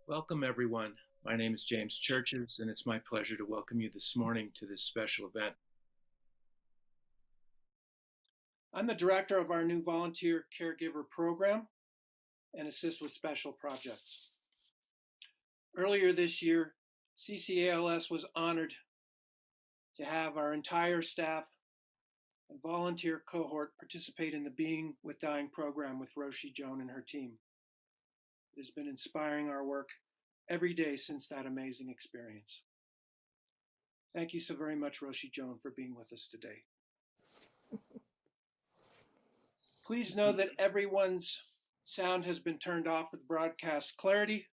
Welcome, everyone. My name is James Churches, and it's my pleasure to welcome you this morning to this special event. I'm the director of our new volunteer caregiver program and assist with special projects. Earlier this year, CCALS was honored to have our entire staff and volunteer cohort participate in the Being with Dying program with Roshi Joan and her team. It has been inspiring our work every day since that amazing experience. Thank you so very much, Roshi Joan, for being with us today. Please know that everyone's sound has been turned off with broadcast clarity.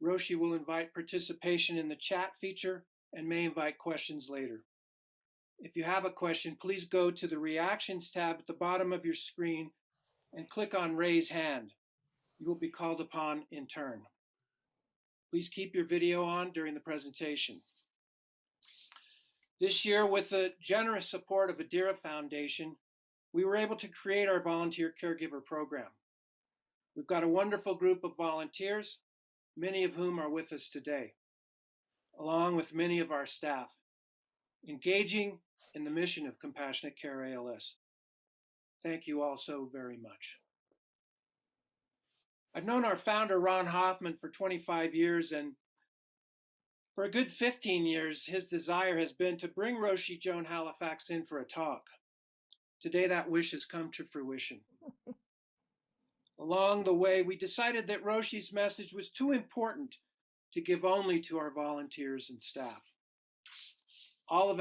Roshi will invite participation in the chat feature and may invite questions later. If you have a question, please go to the Reactions tab at the bottom of your screen and click on Raise Hand. You will be called upon in turn. Please keep your video on during the presentation. This year, with the generous support of the G.R.A.C.E Foundation, we were able to create our volunteer caregiver program. We've got a wonderful group of volunteers, many of whom are with us today, along with many of our staff, engaging in the mission of Compassionate Care ALS. Thank you all so very much. I've known our founder, Ron Hoffman, for 25 years, and for a good 15 years, his desire has been to bring Roshi Joan Halifax in for a talk. Today, that wish has come to fruition. Along the way, we decided that Roshi's message was too important to give only to our volunteers and staff. All of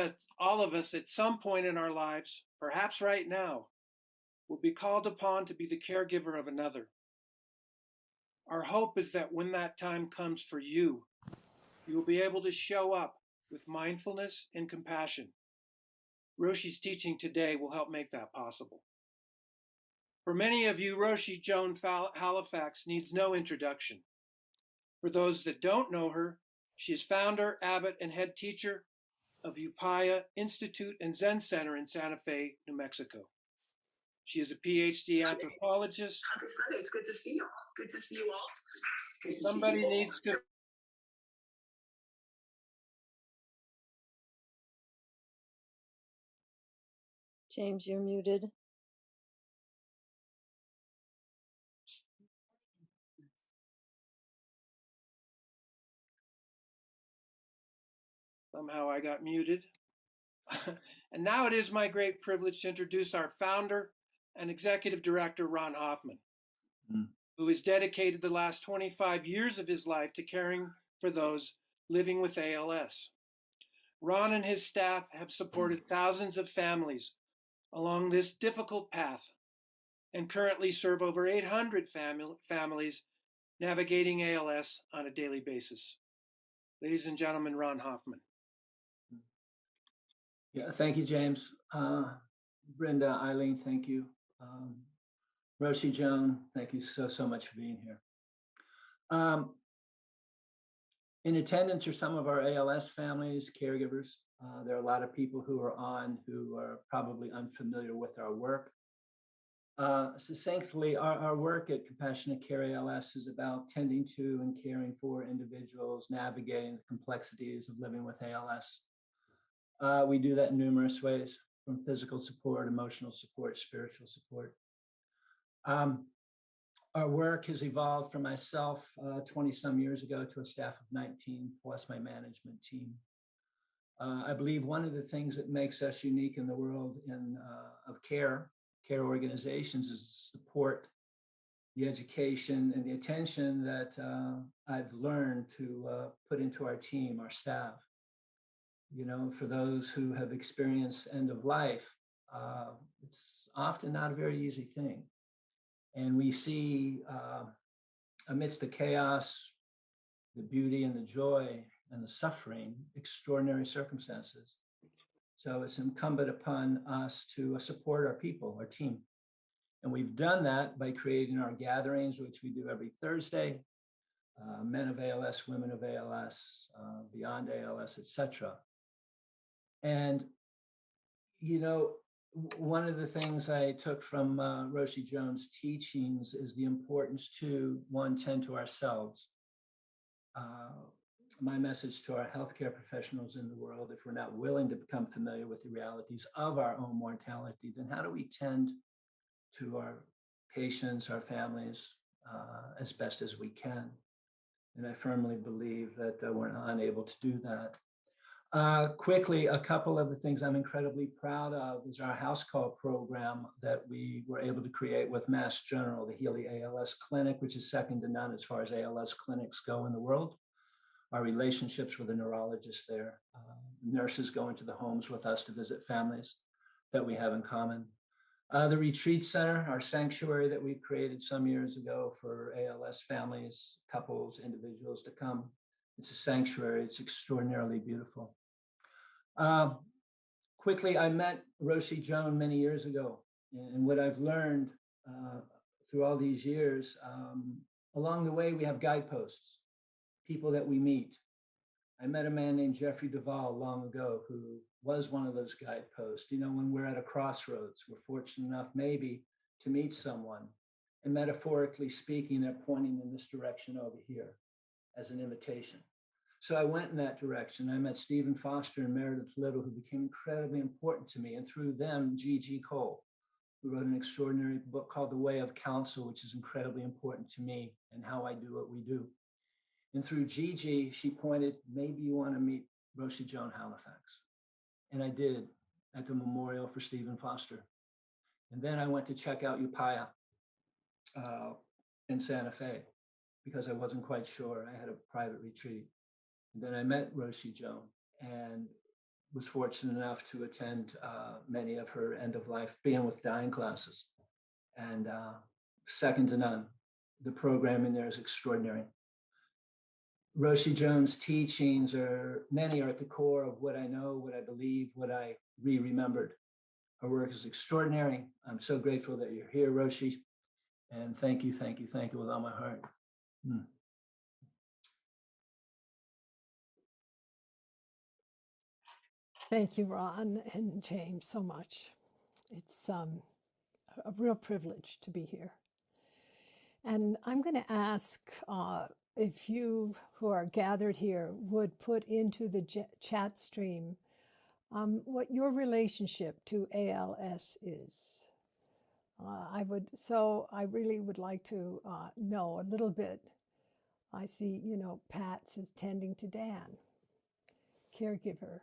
us at some point in our lives, perhaps right now, will be called upon to be the caregiver of another. Our hope is that when that time comes for you, you will be able to show up with mindfulness and compassion. Roshi's teaching today will help make that possible. For many of you, Roshi Joan Halifax needs no introduction. For those that don't know her, she is founder, abbot, and head teacher of Upaya Institute and Zen Center in Santa Fe, New Mexico. She is a PhD anthropologist. Happy Sunday. It's good to see you all. Good to see you all. Somebody needs to... James, you're muted. Somehow I got muted. And now it is my great privilege to introduce our founder and executive director, Ron Hoffman, who has dedicated the last 25 years of his life to caring for those living with ALS. Ron and his staff have supported thousands of families along this difficult path and currently serve over 800 families navigating ALS on a daily basis. Ladies and gentlemen, Ron Hoffman. Yeah, thank you, James. Brenda, Eileen, thank you. Roshi Joan, thank you so much for being here. In attendance are some of our ALS families, caregivers. There are a lot of people who are on who are probably unfamiliar with our work. Succinctly, our work at Compassionate Care ALS is about tending to and caring for individuals navigating the complexities of living with ALS. We do that in numerous ways, from physical support, emotional support, spiritual support. Our work has evolved from myself 20-some years ago to a staff of 19, plus my management team. I believe one of the things that makes us unique in the world of care organizations is support, the education, and the attention that I've learned to put into our team, our staff. You know, for those who have experienced end of life, it's often not a very easy thing. And we see amidst the chaos, the beauty and the joy and the suffering, extraordinary circumstances. So it's incumbent upon us to support our people, our team. And we've done that by creating our gatherings, which we do every Thursday, men of ALS, women of ALS, beyond ALS, etc. And, you know, one of the things I took from Roshi Joan's teachings is the importance to, one, tend to ourselves. my message to our healthcare professionals in the world, if we're not willing to become familiar with the realities of our own mortality, then how do we tend to our patients, our families, as best as we can? And I firmly believe that we're unable to do that. Quickly, a couple of the things I'm incredibly proud of is our house call program that we were able to create with Mass General, the Healy ALS Clinic, which is second to none as far as ALS clinics go in the world. Our relationships with the neurologists there, nurses go into the homes with us to visit families that we have in common. The retreat center, our sanctuary that we created some years ago for ALS families, couples, individuals to come. It's a sanctuary. It's extraordinarily beautiful. Quickly, I met Roshi Joan many years ago, and what I've learned through all these years, along the way, we have guideposts, people that we meet. I met a man named Jeffrey Duvall long ago who was one of those guideposts. You know, when we're at a crossroads, we're fortunate enough maybe to meet someone, and metaphorically speaking, they're pointing in this direction over here as an invitation. So I went in that direction. I met Stephen Foster and Meredith Little, who became incredibly important to me, and through them, G.G. Cole, who wrote an extraordinary book called The Way of Counsel, which is incredibly important to me and how I do what we do. And through Gigi, she pointed, maybe you want to meet Roshi Joan Halifax. And I did at the memorial for Stephen Foster. And then I went to check out Upaya in Santa Fe because I wasn't quite sure. I had a private retreat. And then I met Roshi Joan and was fortunate enough to attend many of her end of life, being with dying classes. And second to none, the programming there is extraordinary. Roshi Joan's teachings many are at the core of what I know, what I believe, what I remembered. Her work is extraordinary. I'm so grateful that you're here, Roshi. And thank you with all my heart. Thank you, Ron and James, so much. It's a real privilege to be here. And I'm going to ask if you who are gathered here would put into the chat stream what your relationship to ALS is. I really would like to know a little bit. I see, Pat says tending to Dan, caregiver.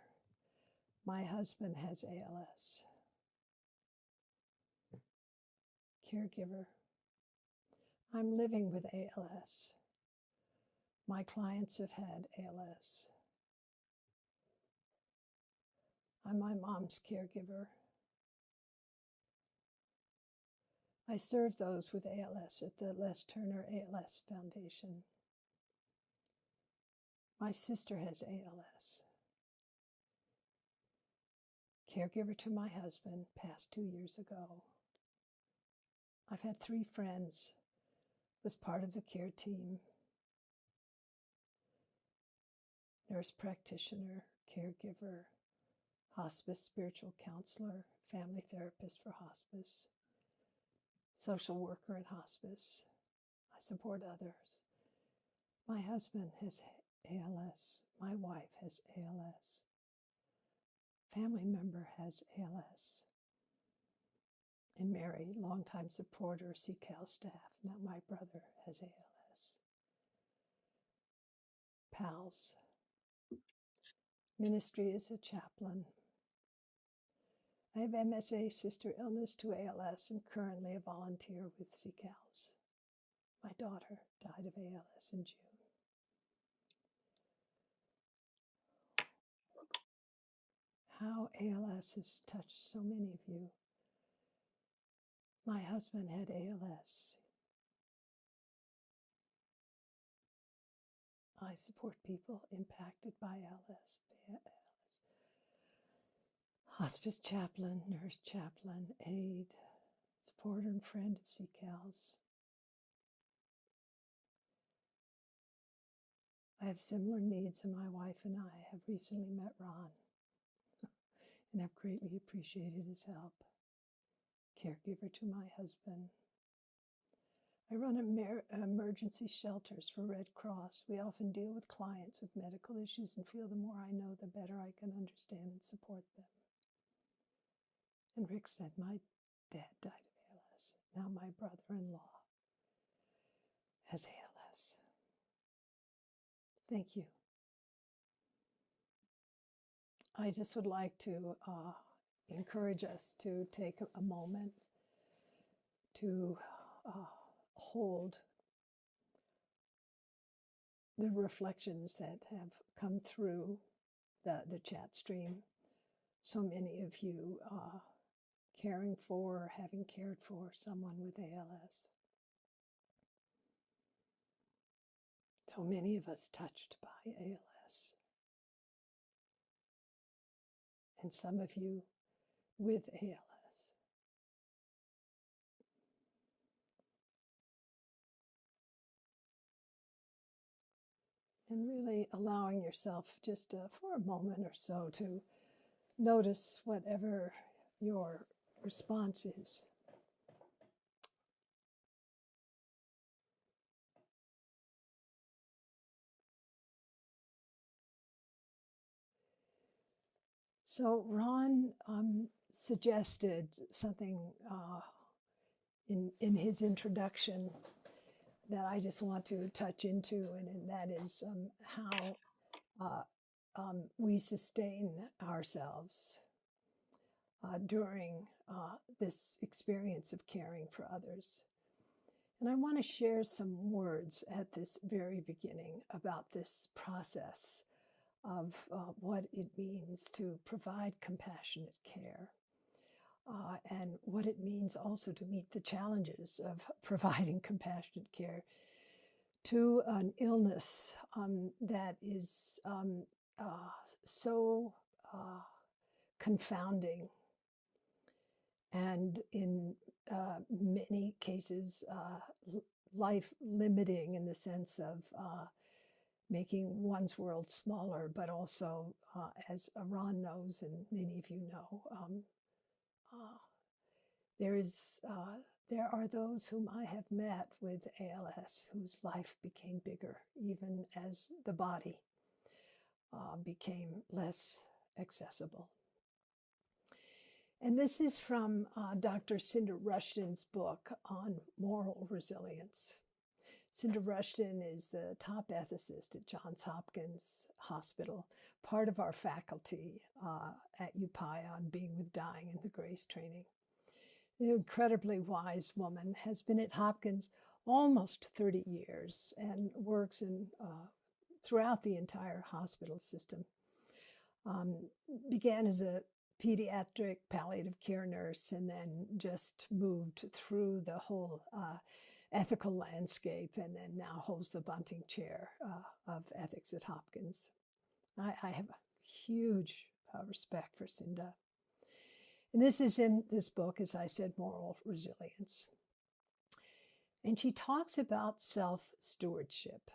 My husband has ALS. Caregiver. I'm living with ALS. My clients have had ALS. I'm my mom's caregiver. I serve those with ALS at the Les Turner ALS Foundation. My sister has ALS. Caregiver to my husband, passed 2 years ago. I've had 3 friends, was part of the care team. Nurse practitioner, caregiver, hospice spiritual counselor, family therapist for hospice, social worker at hospice. I support others. My husband has ALS. My wife has ALS. Family member has ALS. And Mary, longtime supporter, CCALS staff. Now my brother has ALS. PALS. Ministry as a chaplain. I have MSA, sister illness to ALS, and currently a volunteer with CCALS. My daughter died of ALS in June. How ALS has touched so many of you. My husband had ALS. I support people impacted by ALS. Hospice chaplain, nurse chaplain, aide, supporter and friend of CCALS. I have similar needs, and my wife and I have recently met Ron and have greatly appreciated his help. Caregiver to my husband. I run emergency shelters for Red Cross. We often deal with clients with medical issues and feel the more I know, the better I can understand and support them. And Rick said, my dad died of ALS. Now my brother-in-law has ALS. Thank you. I just would like to encourage us to take a moment to hold the reflections that have come through the chat stream. So many of you caring for or having cared for someone with ALS. So many of us touched by ALS. And some of you with ALS. And really allowing yourself just for a moment or so to notice whatever your response is. So Ron suggested something in his introduction that I just want to touch into, and that is how we sustain ourselves during this experience of caring for others. And I want to share some words at this very beginning about this process of what it means to provide compassionate care. And what it means also to meet the challenges of providing compassionate care to an illness that is so confounding and in many cases life limiting, in the sense of making one's world smaller, but also, as Ron knows and many of you know, there are those whom I have met with ALS whose life became bigger, even as the body became less accessible. And this is from Dr. Cinda Rushton's book on moral resilience. Cinda Rushton is the top ethicist at Johns Hopkins Hospital, part of our faculty at UPI on being with dying and the GRACE training. An incredibly wise woman, has been at Hopkins almost 30 years and works throughout the entire hospital system. Began as a pediatric palliative care nurse and then just moved through the whole ethical landscape, and then now holds the Bunting Chair of Ethics at Hopkins. I have a huge respect for Cinda. And this is in this book, as I said, Moral Resilience. And she talks about self-stewardship.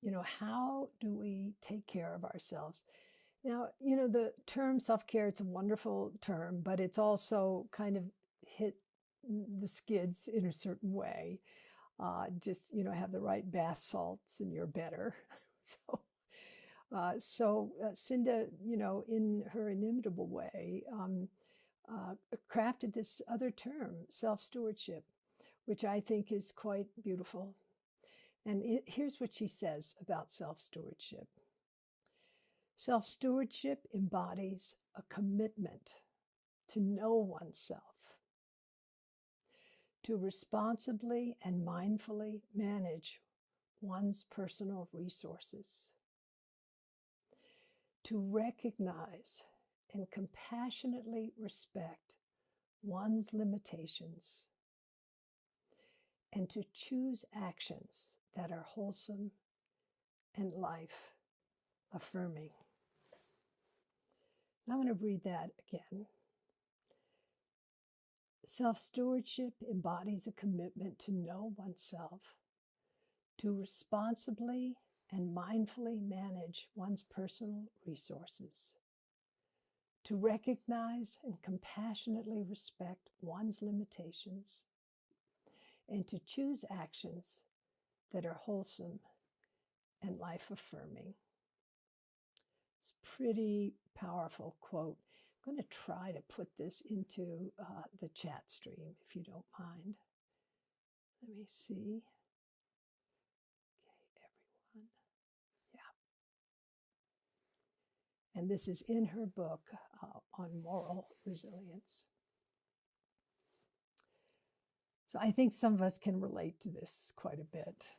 You know, how do we take care of ourselves? Now, you know, the term self-care, it's a wonderful term, but it's also kind of hit the skids in a certain way. Just, you know, have the right bath salts and you're better. So Cinda, you know, in her inimitable way, crafted this other term, self-stewardship, which I think is quite beautiful. And here's what she says about self-stewardship. Self-stewardship embodies a commitment to know oneself, to responsibly and mindfully manage one's personal resources, to recognize and compassionately respect one's limitations, and to choose actions that are wholesome and life-affirming. I'm going to read that again. Self-stewardship embodies a commitment to know oneself, to responsibly and mindfully manage one's personal resources, to recognize and compassionately respect one's limitations, and to choose actions that are wholesome and life-affirming. It's a pretty powerful quote. I'm going to try to put this into the chat stream, if you don't mind. Let me see. Okay, everyone. Yeah. And this is in her book on moral resilience. So I think some of us can relate to this quite a bit.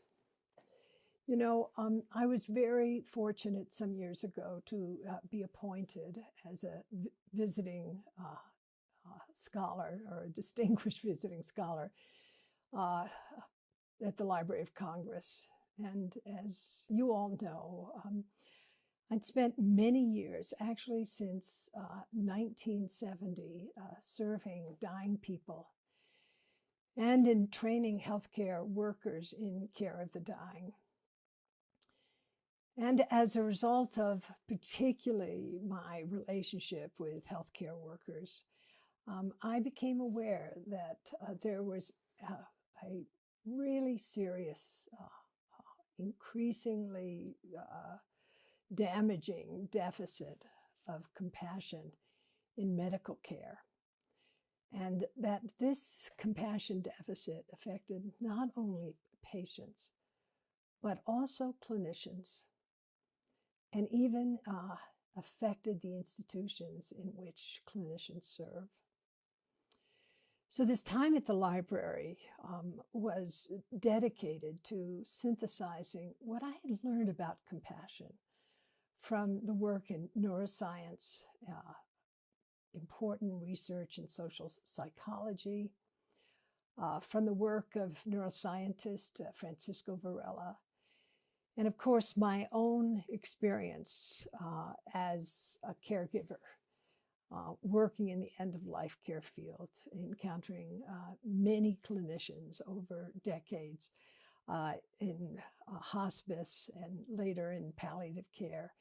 You know, I was very fortunate some years ago to be appointed as a visiting scholar, or a distinguished visiting scholar at the Library of Congress. And as you all know, I'd spent many years, actually since 1970, serving dying people and in training healthcare workers in care of the dying. And as a result of particularly my relationship with healthcare workers, I became aware that there was a really serious, increasingly damaging deficit of compassion in medical care. And that this compassion deficit affected not only patients, but also clinicians, and even affected the institutions in which clinicians serve. So this time at the library was dedicated to synthesizing what I had learned about compassion from the work in neuroscience, important research in social psychology, from the work of neuroscientist Francisco Varela, and of course my own experience as a caregiver, working in the end-of-life care field, encountering many clinicians over decades in hospice and later in palliative care,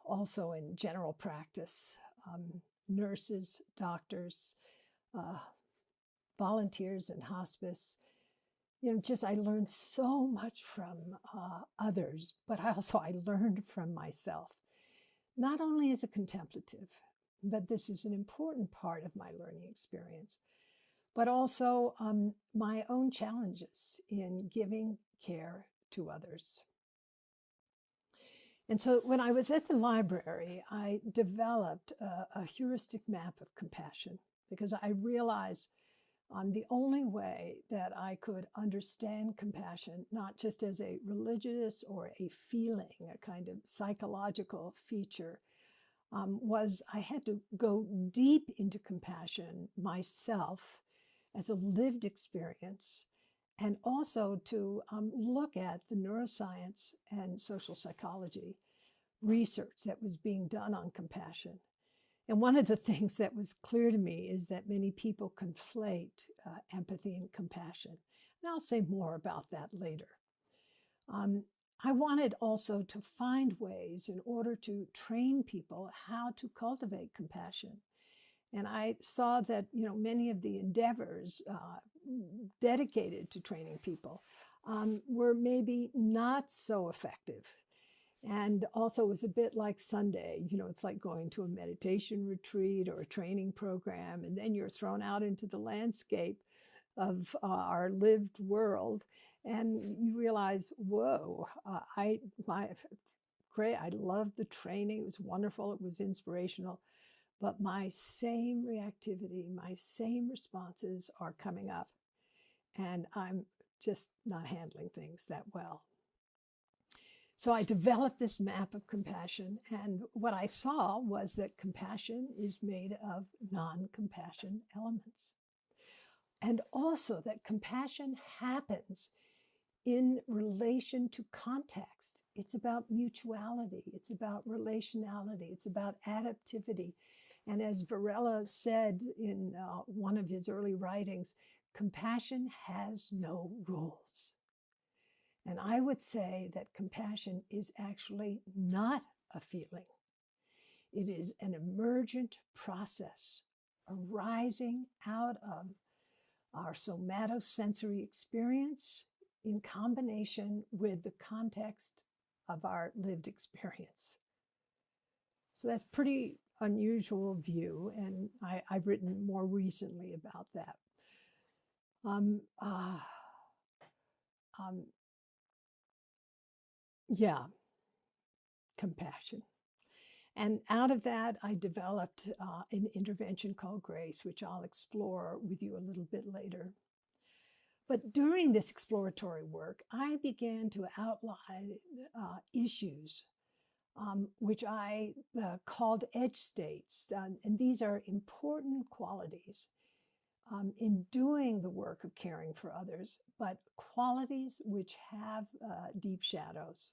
also in general practice, nurses, doctors, volunteers in hospice. You know, just I learned so much from others, but I learned from myself, not only as a contemplative, but this is an important part of my learning experience, but also my own challenges in giving care to others. And so when I was at the library, I developed a heuristic map of compassion, because I realized the only way that I could understand compassion, not just as a religious or a feeling, a kind of psychological feature, was I had to go deep into compassion myself as a lived experience, and also to look at the neuroscience and social psychology research that was being done on compassion. And one of the things that was clear to me is that many people conflate empathy and compassion. And I'll say more about that later. I wanted also to find ways in order to train people how to cultivate compassion. And I saw that, you know, many of the endeavors dedicated to training people were maybe not so effective. And also it was a bit like Sunday, you know, it's like going to a meditation retreat or a training program, and then you're thrown out into the landscape of our lived world, and you realize, whoa, great, I loved the training, it was wonderful, it was inspirational, but my same reactivity, my same responses are coming up, and I'm just not handling things that well. So I developed this map of compassion, and what I saw was that compassion is made of non-compassion elements. And also that compassion happens in relation to context. It's about mutuality, it's about relationality, it's about adaptivity. And as Varela said in one of his early writings, compassion has no rules. And I would say that compassion is actually not a feeling. It is an emergent process arising out of our somatosensory experience in combination with the context of our lived experience. So that's pretty unusual view, and I've written more recently about that. Yeah, compassion. And out of that, I developed an intervention called G.R.A.C.E, which I'll explore with you a little bit later. But during this exploratory work, I began to outline issues which I called edge states. And these are important qualities in doing the work of caring for others, but qualities which have deep shadows.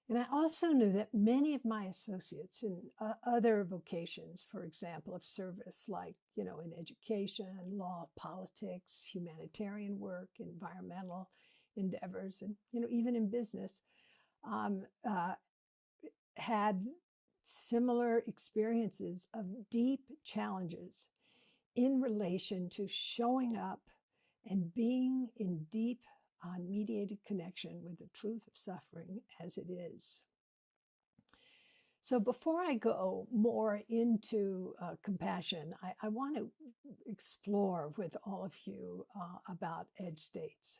And I also knew that many of my associates in other vocations, for example, of service, like, in education, law, politics, humanitarian work, environmental endeavors, and, even in business, had similar experiences of deep challenges in relation to showing up and being in deep mediated connection with the truth of suffering as it is. So before I go more into compassion, I want to explore with all of you about edge states.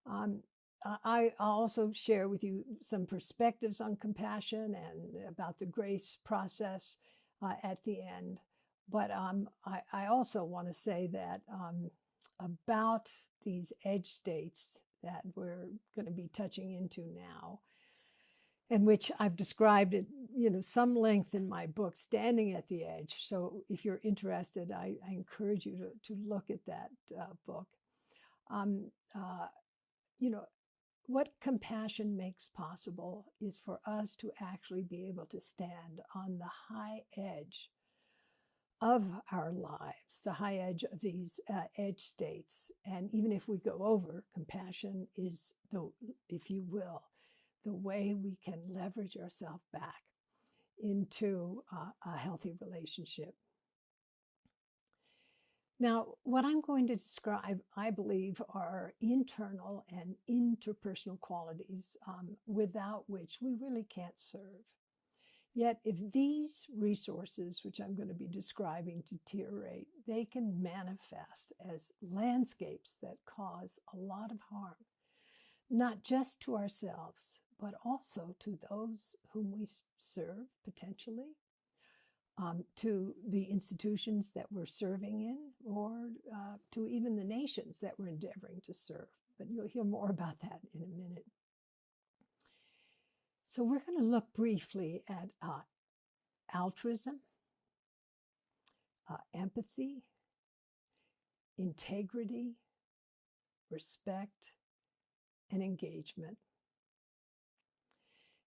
I'll also share with you some perspectives on compassion and about the G.R.A.C.E process at the end. But I also want to say that about these edge states that we're going to be touching into now, and which I've described at some length in my book, Standing at the Edge. So if you're interested, I encourage you to look at that book. What compassion makes possible is for us to actually be able to stand on the high edge of our lives, the high edge of these edge states. And even if we go over, compassion is, if you will, the way we can leverage ourselves back into a healthy relationship. Now, what I'm going to describe, I believe, are internal and interpersonal qualities without which we really can't serve. Yet, if these resources, which I'm going to be describing, deteriorate, they can manifest as landscapes that cause a lot of harm, not just to ourselves, but also to those whom we serve, potentially, to the institutions that we're serving in, or to even the nations that we're endeavoring to serve. But you'll hear more about that in a minute. So we're going to look briefly at altruism, empathy, integrity, respect, and engagement.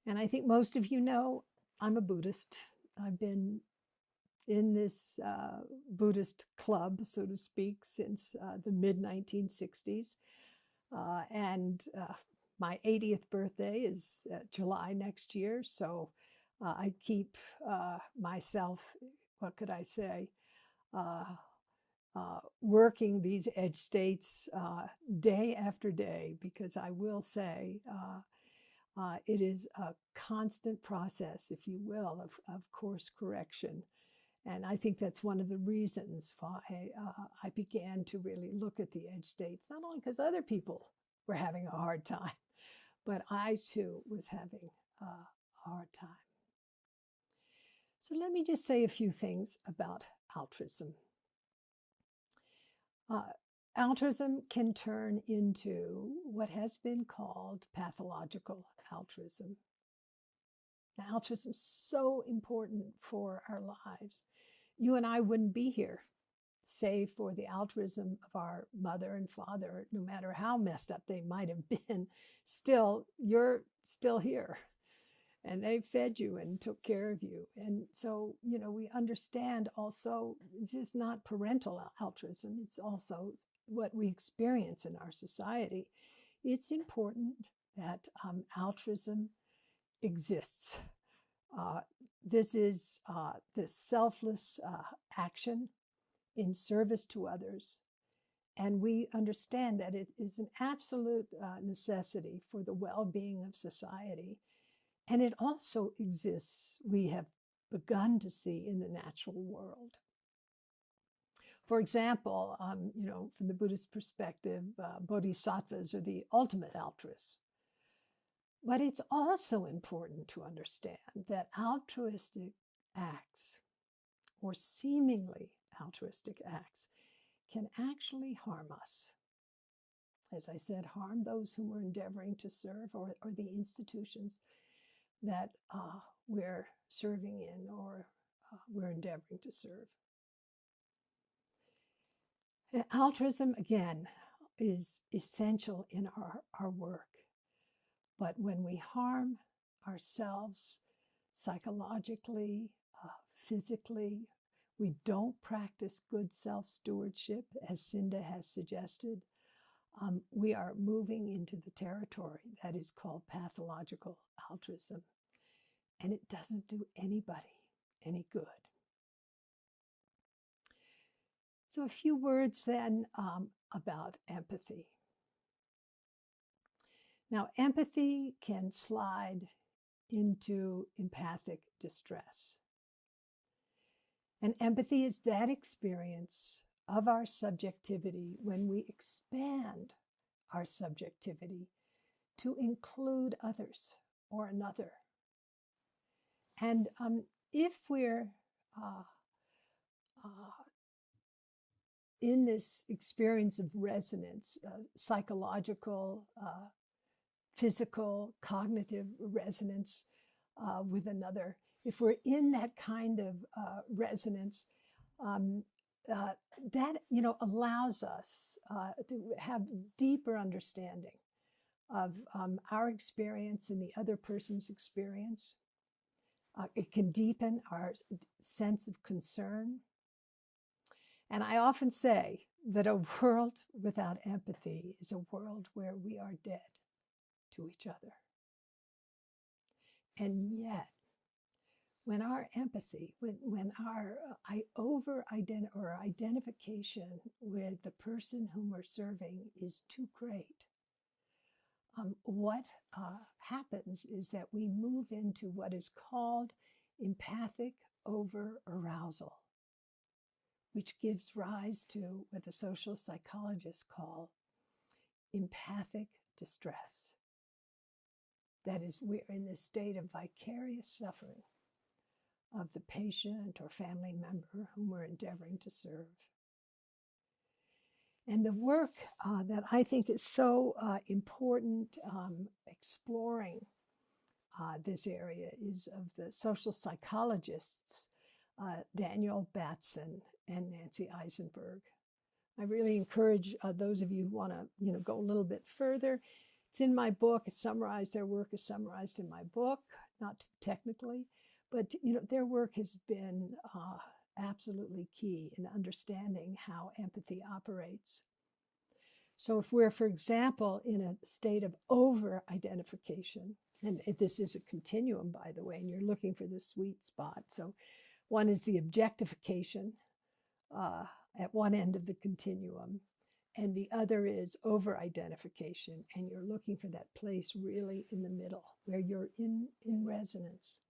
And I think most of you know I'm a Buddhist. I've been in this Buddhist club, so to speak, since the mid-1960s. And my 80th birthday is July next year, so I keep myself, what could I say, working these edge states day after day, because I will say it is a constant process, if you will, of course correction. And I think that's one of the reasons why I began to really look at the edge states, not only because other people were having a hard time, but I too was having a hard time. So let me just say a few things about altruism. Altruism can turn into what has been called pathological altruism. Now, altruism is so important for our lives. You and I wouldn't be here, save for the altruism of our mother and father. No matter how messed up they might have been, still, you're still here. And they fed you and took care of you. And so, we understand also, it's just not parental altruism. It's also what we experience in our society. It's important that altruism exists. This is the selfless action in service to others. And we understand that it is an absolute necessity for the well-being of society. And it also exists, we have begun to see, in the natural world. For example, from the Buddhist perspective, bodhisattvas are the ultimate altruists. But it's also important to understand that altruistic acts, or seemingly altruistic acts, can actually harm us. As I said, harm those whom we're endeavoring to serve, or the institutions that we're serving in, or we're endeavoring to serve. Altruism, again, is essential in our work. But when we harm ourselves psychologically, physically, we don't practice good self-stewardship, as Cinda has suggested, we are moving into the territory that is called pathological altruism. And it doesn't do anybody any good. So a few words then about empathy. Now, empathy can slide into empathic distress. And empathy is that experience of our subjectivity when we expand our subjectivity to include others or another. And if we're in this experience of resonance, psychological, physical, cognitive resonance with another, if we're in that kind of resonance, that allows us to have deeper understanding of our experience and the other person's experience. It can deepen our sense of concern. And I often say that a world without empathy is a world where we are dead to each other. And yet, when our empathy, when our identification with the person whom we're serving is too great, what happens is that we move into what is called empathic over-arousal, which gives rise to what the social psychologists call empathic distress. That is, we're in this state of vicarious suffering of the patient or family member whom we're endeavoring to serve. And the work that I think is so important exploring this area is of the social psychologists Daniel Batson and Nancy Eisenberg. I really encourage those of you who want to go a little bit further. It's in my book. It's summarized. Their work is summarized in my book, not technically, but their work has been absolutely key in understanding how empathy operates. So if we're, for example, in a state of over-identification, and this is a continuum, by the way, and you're looking for the sweet spot. So one is the objectification at one end of the continuum, and the other is over-identification, and you're looking for that place really in the middle where you're in resonance.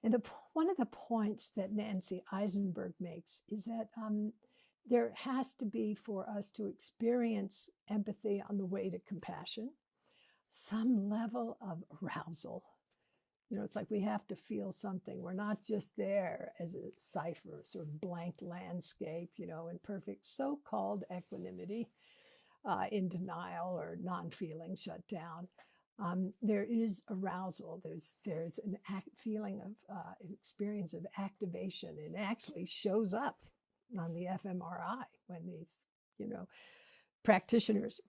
And one of the points that Nancy Eisenberg makes is that there has to be, for us to experience empathy on the way to compassion, some level of arousal. It's like we have to feel something. We're not just there as a cipher, sort of blank landscape, in perfect so-called equanimity, in denial or non-feeling, shut down. There is arousal. There's an feeling of an experience of activation. It actually shows up on the fMRI when these, practitioners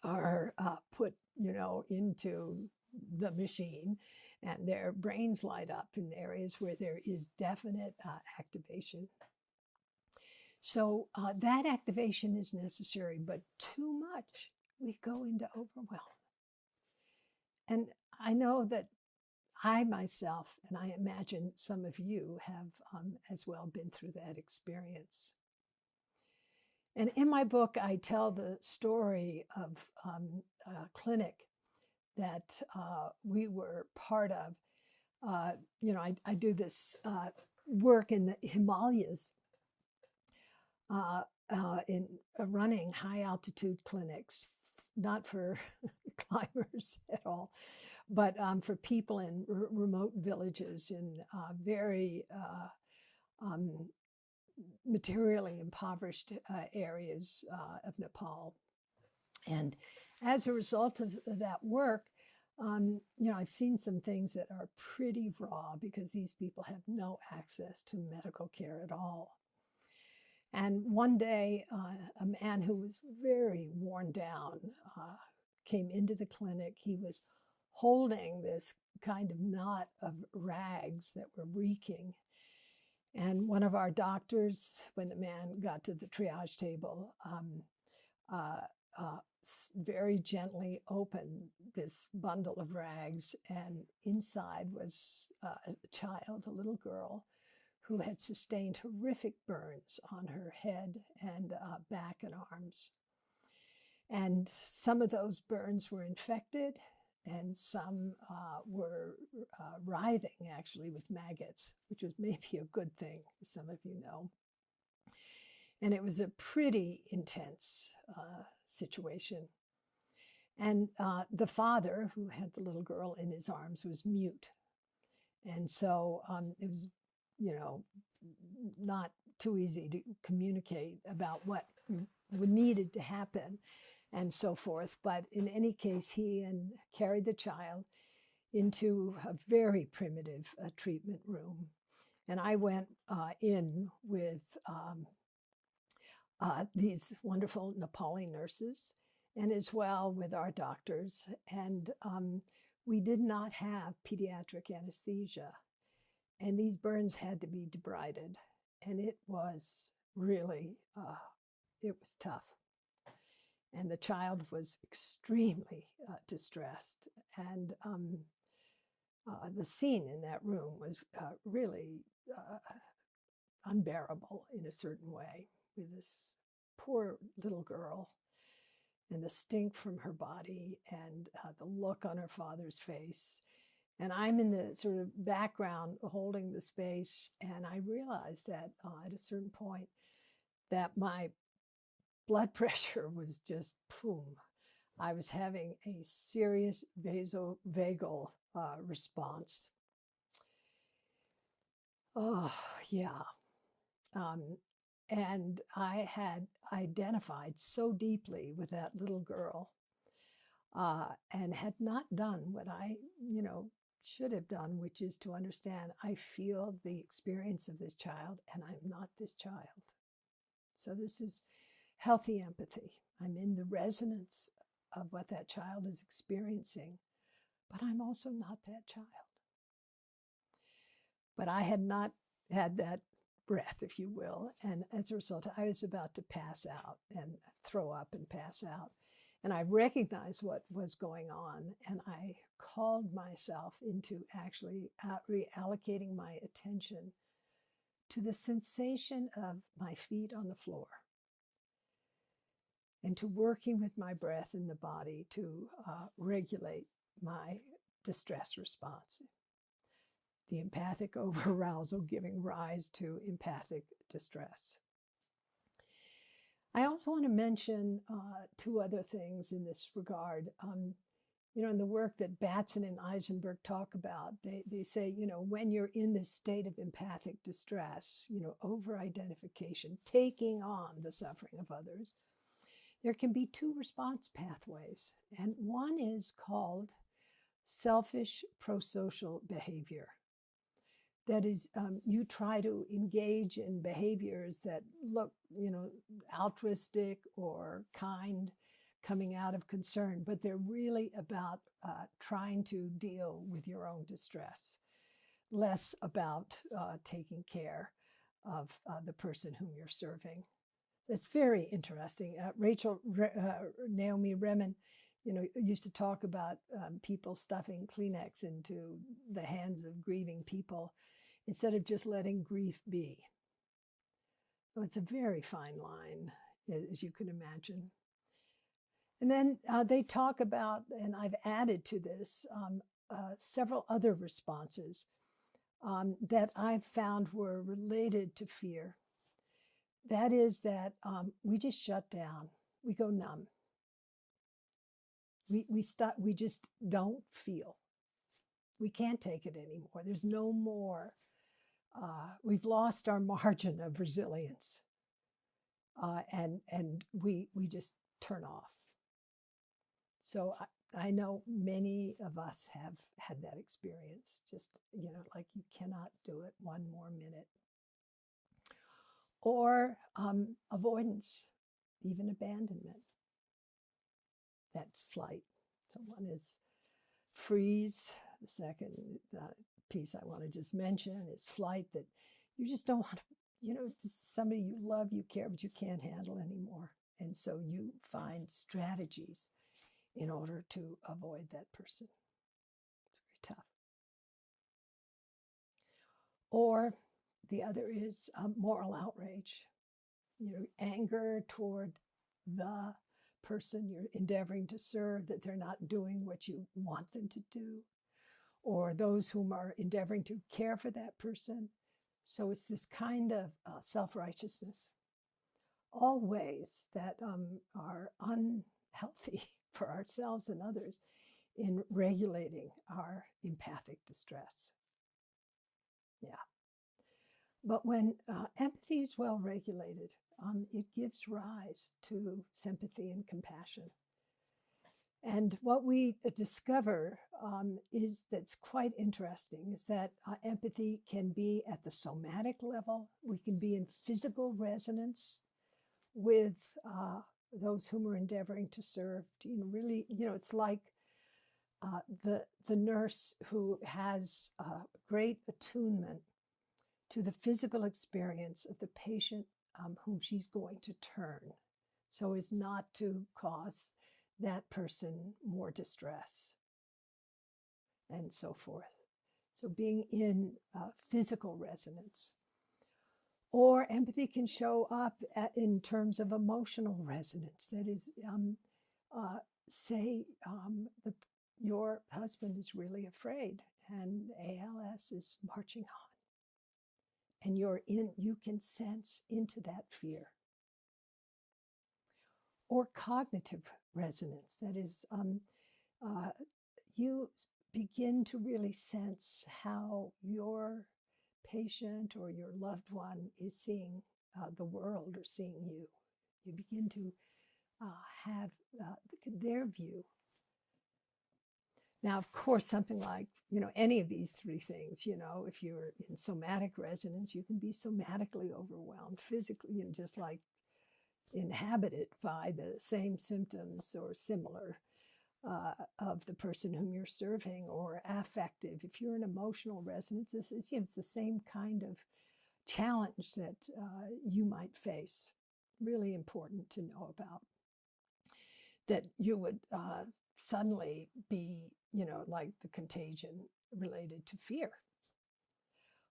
are put, into the machine, and their brains light up in areas where there is definite activation. So that activation is necessary, but too much, we go into overwhelm. And I know that I myself, and I imagine some of you have as well been through that experience. And in my book, I tell the story of a clinic that we were part of. I do this work in the Himalayas in running high altitude clinics, not for climbers at all, but for people in remote villages in very materially impoverished areas of Nepal. And as a result of that work, I've seen some things that are pretty raw because these people have no access to medical care at all. And one day, a man who was very worn down came into the clinic. He was holding this kind of knot of rags that were reeking. And one of our doctors, when the man got to the triage table, very gently opened this bundle of rags, and inside was a child, a little girl, who had sustained horrific burns on her head and back and arms. And some of those burns were infected, and some were writhing, actually, with maggots, which was maybe a good thing, as some of you know. And it was a pretty intense situation. And the father, who had the little girl in his arms, was mute. And so it was, not too easy to communicate about what needed to happen and so forth. But in any case, he carried the child into a very primitive treatment room. And I went in with these wonderful Nepali nurses, and as well with our doctors. And we did not have pediatric anesthesia. And these burns had to be debrided. And it was really, it was tough. And the child was extremely distressed. And the scene in that room was really unbearable in a certain way, with this poor little girl and the stink from her body and the look on her father's face. And I'm in the sort of background holding the space, and I realized that at a certain point that my blood pressure was just boom. I was having a serious vasovagal response. Oh, yeah. And I had identified so deeply with that little girl and had not done what I, should have done, which is to understand I feel the experience of this child and I'm not this child. So this is healthy empathy. I'm in the resonance of what that child is experiencing, but I'm also not that child. But I had not had that breath, if you will. And as a result, I was about to pass out and throw up and pass out. And I recognized what was going on, and I called myself into actually reallocating my attention to the sensation of my feet on the floor and to working with my breath in the body to regulate my distress response. The empathic overarousal giving rise to empathic distress. I also want to mention two other things in this regard. In the work that Batson and Eisenberg talk about, they say, when you're in this state of empathic distress, over-identification, taking on the suffering of others, there can be two response pathways. And one is called selfish prosocial behavior. That is, you try to engage in behaviors that look, altruistic or kind, coming out of concern, but they're really about trying to deal with your own distress, less about taking care of the person whom you're serving. It's very interesting. Naomi Remen used to talk about people stuffing Kleenex into the hands of grieving people instead of just letting grief be. So it's a very fine line, as you can imagine. And then they talk about, and I've added to this, several other responses that I've found were related to fear. That is that we just shut down. We go numb. We stop. We just don't feel. We can't take it anymore. There's no more. We've lost our margin of resilience, and we just turn off. So I know many of us have had that experience. Just like you cannot do it one more minute. Or avoidance, even abandonment. That's flight. So one is freeze. The second piece I want to just mention is flight, that you just don't want to, this is somebody you love, you care, but you can't handle anymore. And so you find strategies in order to avoid that person. It's very tough. Or the other is moral outrage, anger toward the person you're endeavoring to serve, that they're not doing what you want them to do, or those whom are endeavoring to care for that person. So it's this kind of self-righteousness, all ways that are unhealthy for ourselves and others in regulating our empathic distress. Yeah. But when empathy is well regulated, it gives rise to sympathy and compassion. And what we discover is that's quite interesting is that empathy can be at the somatic level. We can be in physical resonance with those whom we're endeavoring to serve. Really, it's like the nurse who has great attunement to the physical experience of the patient whom she's going to turn, so as not to cause that person more distress, and so forth. So being in physical resonance. Or empathy can show up in terms of emotional resonance. That is, say your husband is really afraid and ALS is marching on. And you can sense into that fear. Or cognitive resonance, that is, you begin to really sense how your patient or your loved one is seeing the world or seeing you. You begin to have their view. Now, of course, something like, any of these three things, if you're in somatic resonance, you can be somatically overwhelmed, physically, just like inhabited by the same symptoms or similar of the person whom you're serving, or affective. If you're in emotional resonance, it's the same kind of challenge that you might face. Really important to know about. That you would suddenly be, like the contagion related to fear.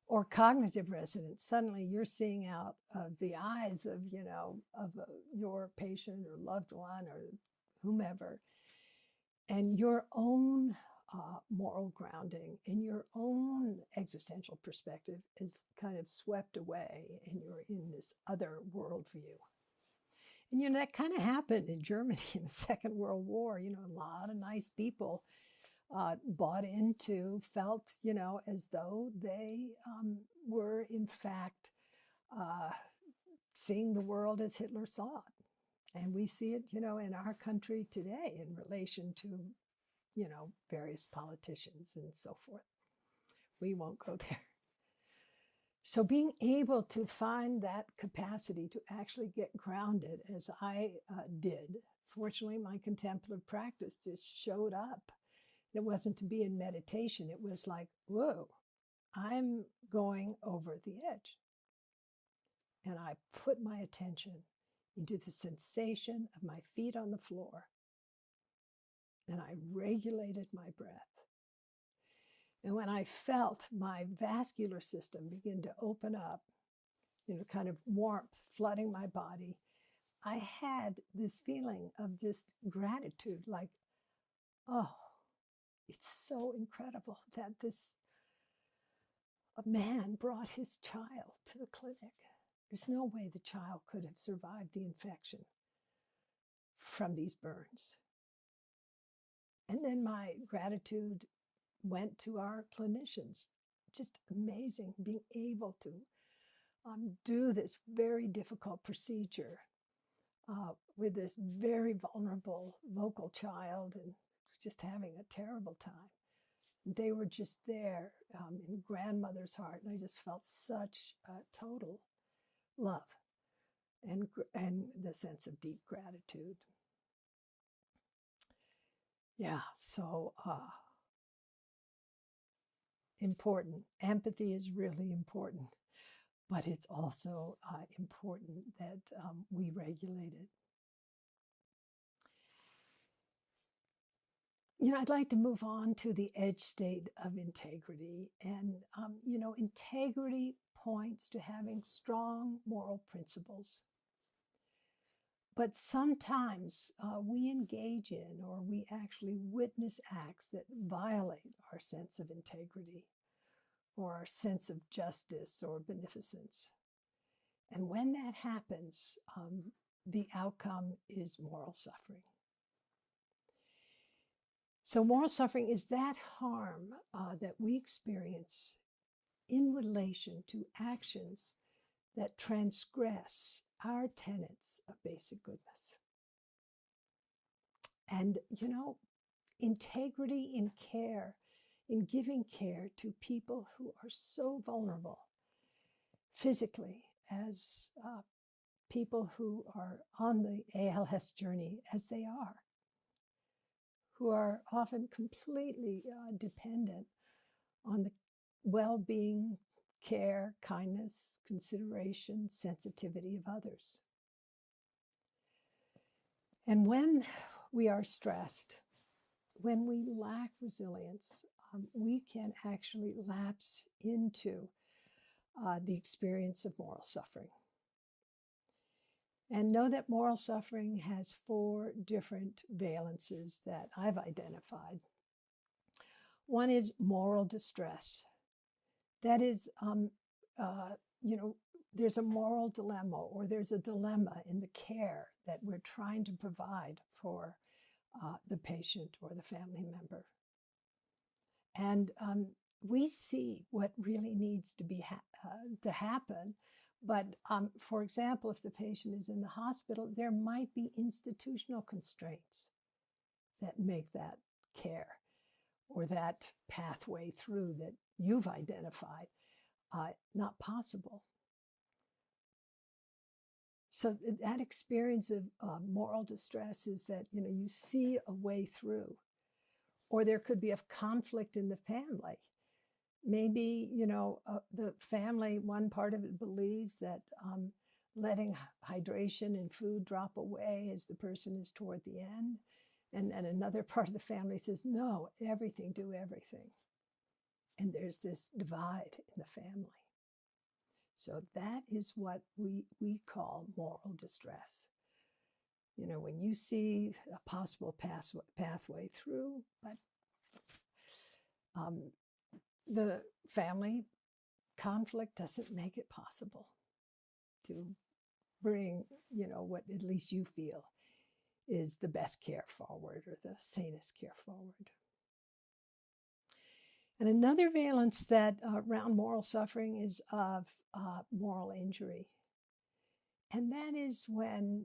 Or cognitive resonance. Suddenly you're seeing out of the eyes of, your patient or loved one or whomever, and your own moral grounding and your own existential perspective is kind of swept away, and you're in this other worldview. And, that kind of happened in Germany in the Second World War. A lot of nice people bought into, felt, as though they were, in fact, seeing the world as Hitler saw it. And we see it, in our country today in relation to, various politicians and so forth. We won't go there. So being able to find that capacity to actually get grounded, as I did, fortunately, my contemplative practice just showed up. It wasn't to be in meditation. It was like, whoa, I'm going over the edge. And I put my attention into the sensation of my feet on the floor. and I regulated my breath. And when I felt my vascular system begin to open up, kind of warmth flooding my body, I had this feeling of just gratitude, like, oh, it's so incredible that a man brought his child to the clinic. There's no way the child could have survived the infection from these burns. And then my gratitude went to our clinicians. Just amazing being able to do this very difficult procedure with this very vulnerable vocal child and just having a terrible time. They were just there in grandmother's heart, and I just felt such total love and the sense of deep gratitude. Yeah, so important. Empathy is really important, but it's also important that we regulate it. I'd like to move on to the edge state of integrity. And, integrity points to having strong moral principles. But sometimes we engage in or we actually witness acts that violate our sense of integrity or our sense of justice or beneficence. And when that happens, the outcome is moral suffering. So moral suffering is that harm that we experience in relation to actions that transgress our tenets of basic goodness. And, integrity in care, in giving care to people who are so vulnerable physically as people who are on the ALS journey as they are, who are often completely dependent on the well-being, care, kindness, consideration, sensitivity of others. And when we are stressed, when we lack resilience, we can actually lapse into the experience of moral suffering. And know that moral suffering has 4 different valences that I've identified. One is moral distress. That is, there's a moral dilemma, or there's a dilemma in the care that we're trying to provide for the patient or the family member. And we see what really needs to be to happen. But for example, if the patient is in the hospital, there might be institutional constraints that make that care or that pathway through that you've identified not possible. So that experience of moral distress is that, you see a way through, or there could be a conflict in the family. Maybe, the family, one part of it believes that letting hydration and food drop away as the person is toward the end. And then another part of the family says, no, everything, do everything. And there's this divide in the family. So that is what we call moral distress. When you see a possible pathway through, but the family conflict doesn't make it possible to bring, what at least you feel is the best care forward or the sanest care forward. And another valence that around moral suffering is of moral injury. And that is when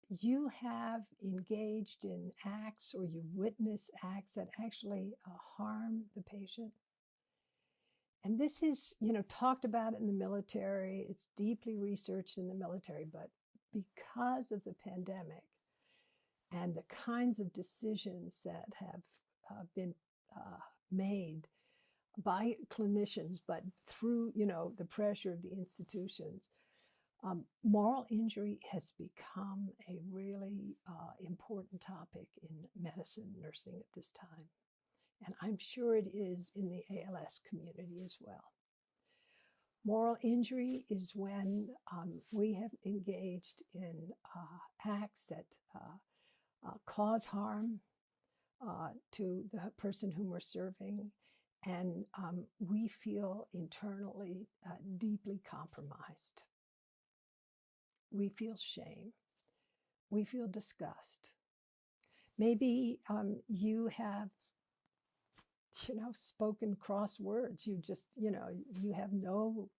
you have engaged in acts or you witness acts that actually harm the patient. And this is, talked about in the military. It's deeply researched in the military, but because of the pandemic and the kinds of decisions that have been made by clinicians, but through, the pressure of the institutions, Moral injury has become a really important topic in medicine and nursing at this time. And I'm sure it is in the ALS community as well. Moral injury is when we have engaged in acts that cause harm to the person whom we're serving, and we feel internally deeply compromised. We feel shame. We feel disgust. Maybe you have, spoken cross words. You just, you have no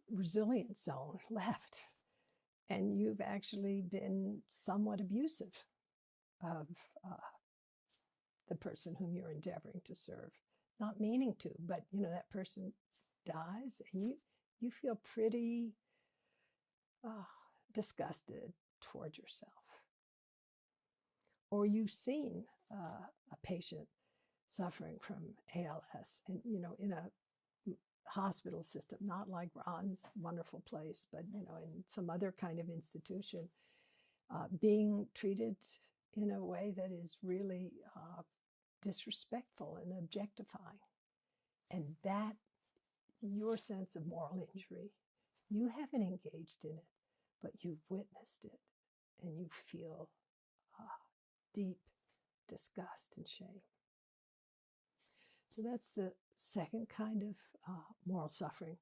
resilience zone left. And you've actually been somewhat abusive of the person whom you're endeavoring to serve. Not meaning to, but, that person dies and you feel pretty disgusted toward yourself. Or you've seen a patient suffering from ALS and, in a hospital system, not like Ron's wonderful place, but, in some other kind of institution, being treated in a way that is really disrespectful and objectifying. And that, your sense of moral injury, you haven't engaged in it, but you've witnessed it and you feel deep disgust and shame. So that's the second kind of moral suffering.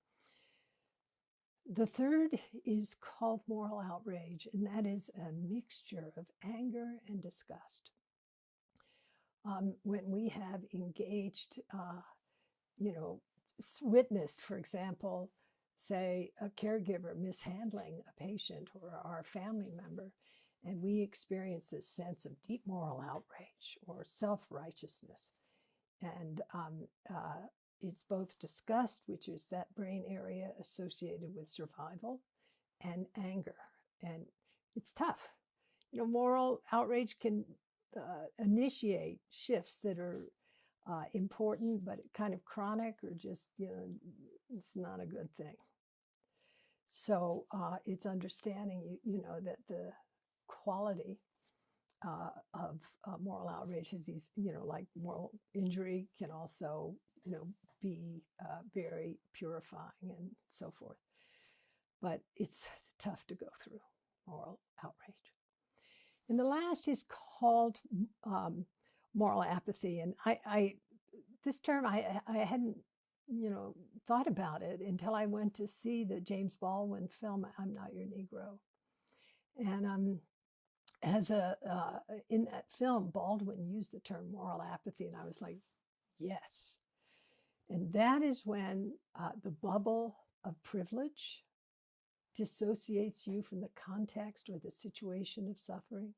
The third is called moral outrage, and that is a mixture of anger and disgust. When we have engaged, witnessed, for example, say a caregiver mishandling a patient or our family member, and we experience this sense of deep moral outrage or self-righteousness. And it's both disgust, which is that brain area associated with survival, and anger. And it's tough. Moral outrage can initiate shifts that are important, but kind of chronic or just, it's not a good thing. So it's understanding, that the quality of moral outrage is these, like moral injury can also, be very purifying and so forth. But it's tough to go through moral outrage. And the last is called moral apathy. And I this term, I hadn't, thought about it until I went to see the James Baldwin film, I'm Not Your Negro. And in that film, Baldwin used the term moral apathy, and I was like, yes. And that is when the bubble of privilege dissociates you from the context or the situation of suffering,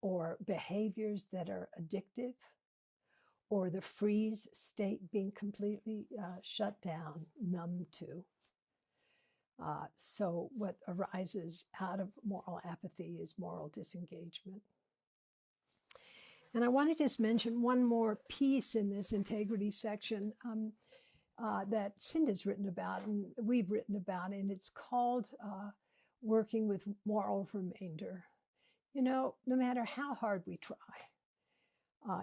or behaviors that are addictive, or the freeze state being completely shut down, numb to. So what arises out of moral apathy is moral disengagement. And I want to just mention one more piece in this integrity section that Cinda's written about and we've written about, and it's called working with moral remainder. No matter how hard we try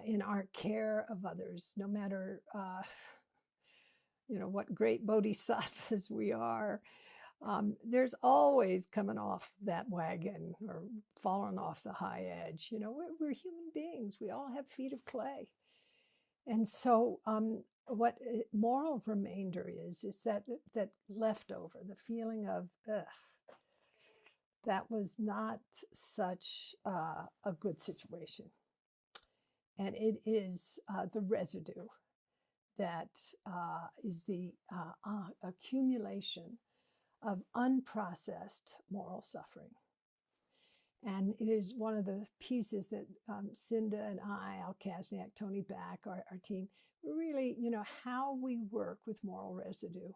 in our care of others, no matter what great bodhisattvas we are, there's always coming off that wagon or falling off the high edge. We're human beings. We all have feet of clay. And so what moral remainder is that leftover, the feeling of, that was not such a good situation. And it is the residue that is the accumulation of unprocessed moral suffering. And it is one of the pieces that Cinda and I, Al Kasniak, Tony Back, our team, really, how we work with moral residue,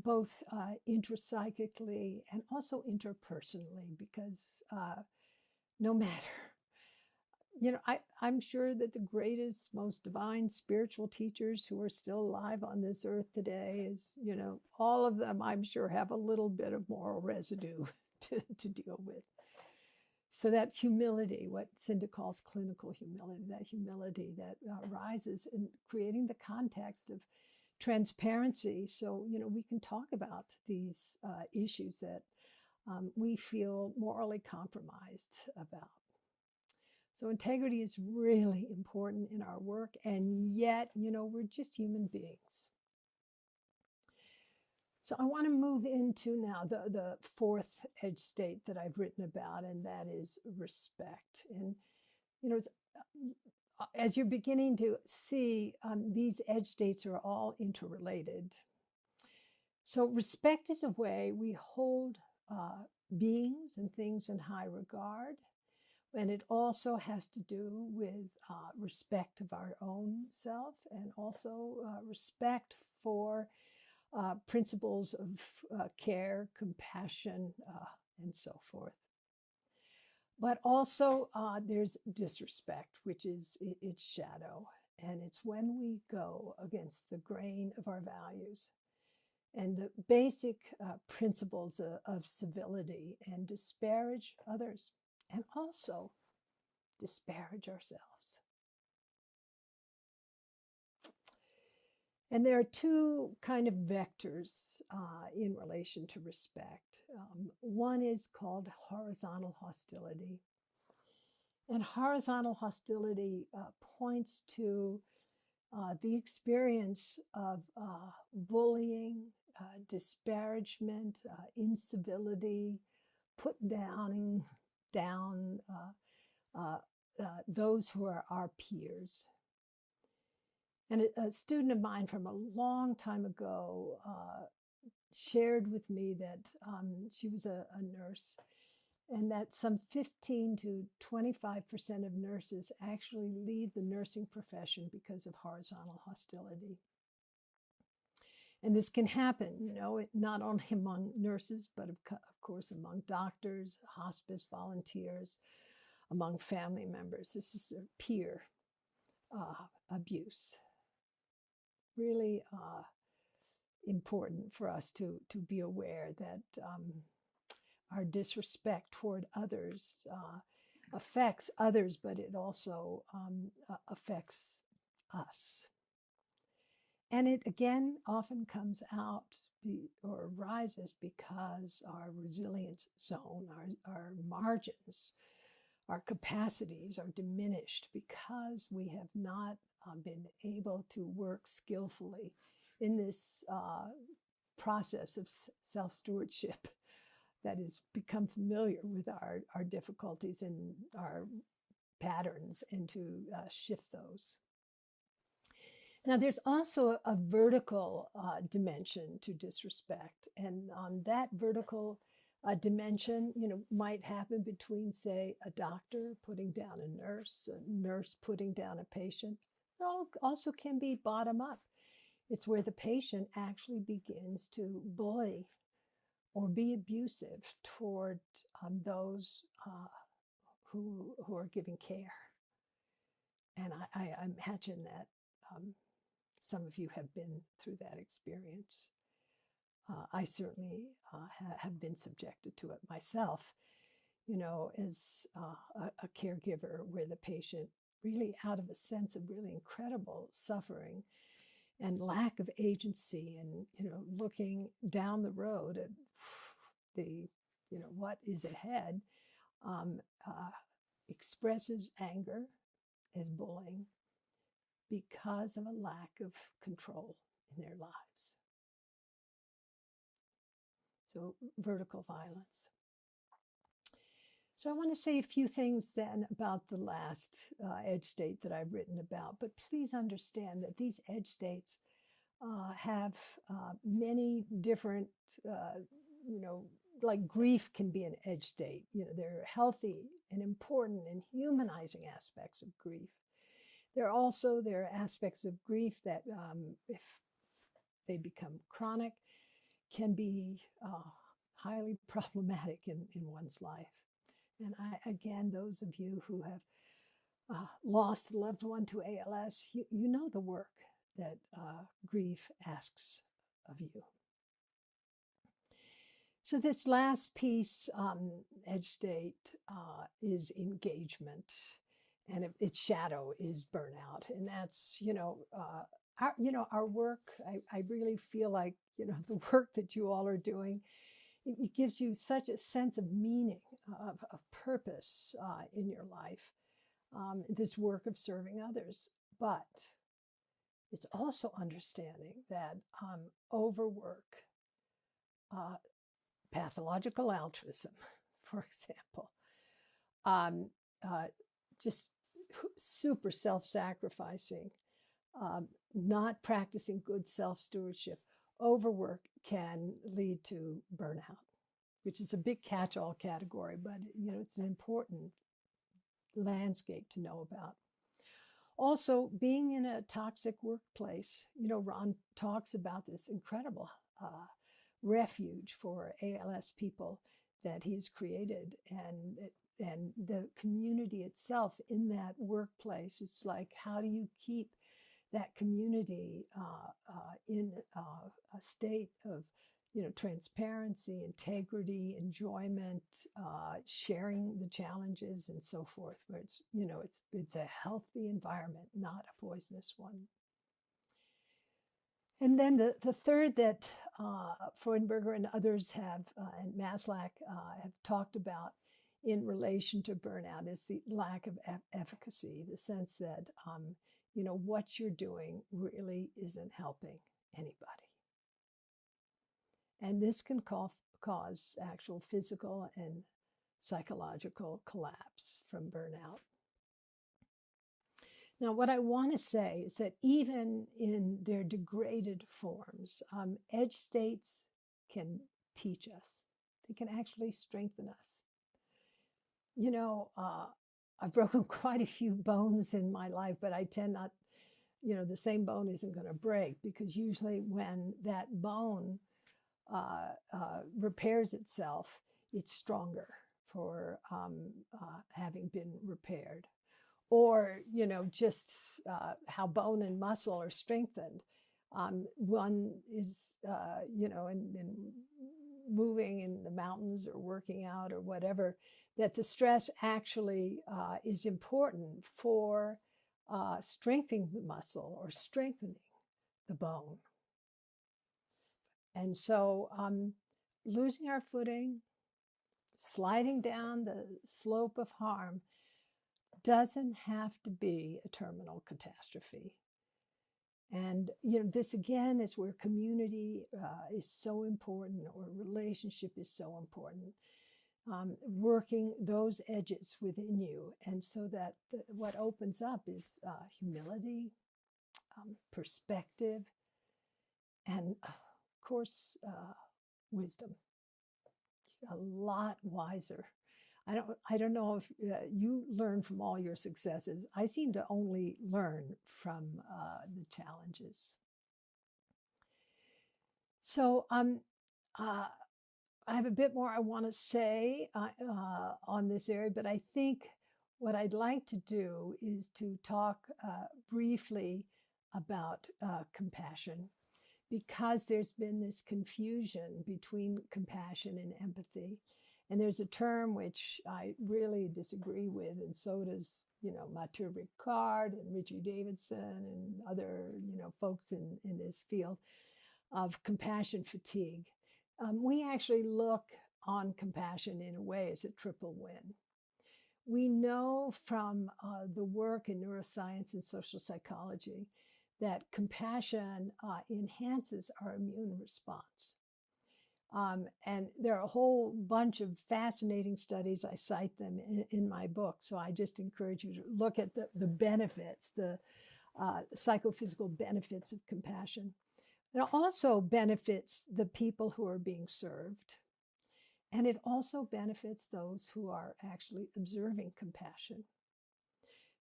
both intrapsychically and also interpersonally, because no matter I'm sure that the greatest, most divine spiritual teachers who are still alive on this earth today all of them, I'm sure, have a little bit of moral residue to deal with. So that humility, what Cinda calls clinical humility that rises in creating the context of transparency. So, we can talk about these issues that we feel morally compromised about. So integrity is really important in our work, and yet, we're just human beings. So I want to move into now the fourth edge state that I've written about, and that is respect. And, as you're beginning to see, these edge states are all interrelated. So respect is a way we hold beings and things in high regard. And it also has to do with respect of our own self, and also respect for principles of care, compassion, and so forth. But also there's disrespect, which is its shadow. And it's when we go against the grain of our values and the basic principles of civility, and disparage others, and also disparage ourselves. And there are two kind of vectors in relation to respect. One is called horizontal hostility. And horizontal hostility points to the experience of bullying, disparagement, incivility, put down those who are our peers. And a student of mine from a long time ago shared with me that she was a nurse, and that some 15 to 25% of nurses actually leave the nursing profession because of horizontal hostility. And this can happen, not only among nurses, but of course among doctors, hospice volunteers, among family members. This is a peer abuse. Really important for us to be aware that our disrespect toward others affects others, but it also affects us. And it again often comes out or arises because our resilience zone, our margins, our capacities are diminished because we have not been able to work skillfully in this process of self-stewardship that has become familiar with our difficulties and our patterns, and to shift those. Now, there's also a vertical dimension to disrespect, and on that vertical dimension, might happen between, say, a doctor putting down a nurse putting down a patient. It also can be bottom up. It's where the patient actually begins to bully or be abusive toward those who are giving care. And I imagine that some of you have been through that experience. I certainly have been subjected to it myself, as a caregiver, where the patient really, out of a sense of really incredible suffering and lack of agency, and, looking down the road at the, what is ahead, expresses anger as bullying because of a lack of control in their lives. So vertical violence. So I want to say a few things then about the last edge state that I've written about, but please understand that these edge states have many different, like grief can be an edge state. There are healthy and important and humanizing aspects of grief. There are aspects of grief that, if they become chronic, can be highly problematic in one's life. And again, those of you who have lost a loved one to ALS, you know the work that grief asks of you. So this last piece, edge state, is engagement, and its shadow is burnout, and that's our work. I really feel like the work that you all are doing. It gives you such a sense of meaning, of purpose in your life. This work of serving others, but it's also understanding that overwork, pathological altruism, for example, just super self-sacrificing, not practicing good self-stewardship, overwork can lead to burnout, which is a big catch-all category, but it's an important landscape to know about. Also, being in a toxic workplace, Ron talks about this incredible refuge for ALS people that he's created, and the community itself in that workplace. It's like, how do you keep that community in a state of transparency, integrity, enjoyment, sharing the challenges, and so forth, where it's a healthy environment, not a poisonous one. And then the third that Freudenberger and others have, and Maslach have talked about in relation to burnout, is the lack of efficacy, the sense that what you're doing really isn't helping anybody. And this can cause actual physical and psychological collapse from burnout. Now, what I want to say is that even in their degraded forms, edge states can teach us. They can actually strengthen us. I've broken quite a few bones in my life, but I tend not, the same bone isn't going to break, because usually when that bone repairs itself, it's stronger for having been repaired. Or, just how bone and muscle are strengthened. One is, in moving in the mountains or working out or whatever, that the stress actually is important for strengthening the muscle or strengthening the bone. And so losing our footing, sliding down the slope of harm, doesn't have to be a terminal catastrophe. And this again is where community is so important, or relationship is so important. Working those edges within you, and so that what opens up is humility, perspective, and of course wisdom. A lot wiser. I don't know if you learn from all your successes. I seem to only learn from the challenges. So I have a bit more I want to say on this area, but I think what I'd like to do is to talk briefly about compassion, because there's been this confusion between compassion and empathy. And there's a term which I really disagree with, and so does, Matthieu Ricard and Richie Davidson and other, folks in this field, of compassion fatigue. We actually look on compassion in a way as a triple win. We know from the work in neuroscience and social psychology that compassion enhances our immune response. And there are a whole bunch of fascinating studies. I cite them in my book. So I just encourage you to look at the benefits, the psychophysical benefits of compassion. It also benefits the people who are being served. And it also benefits those who are actually observing compassion.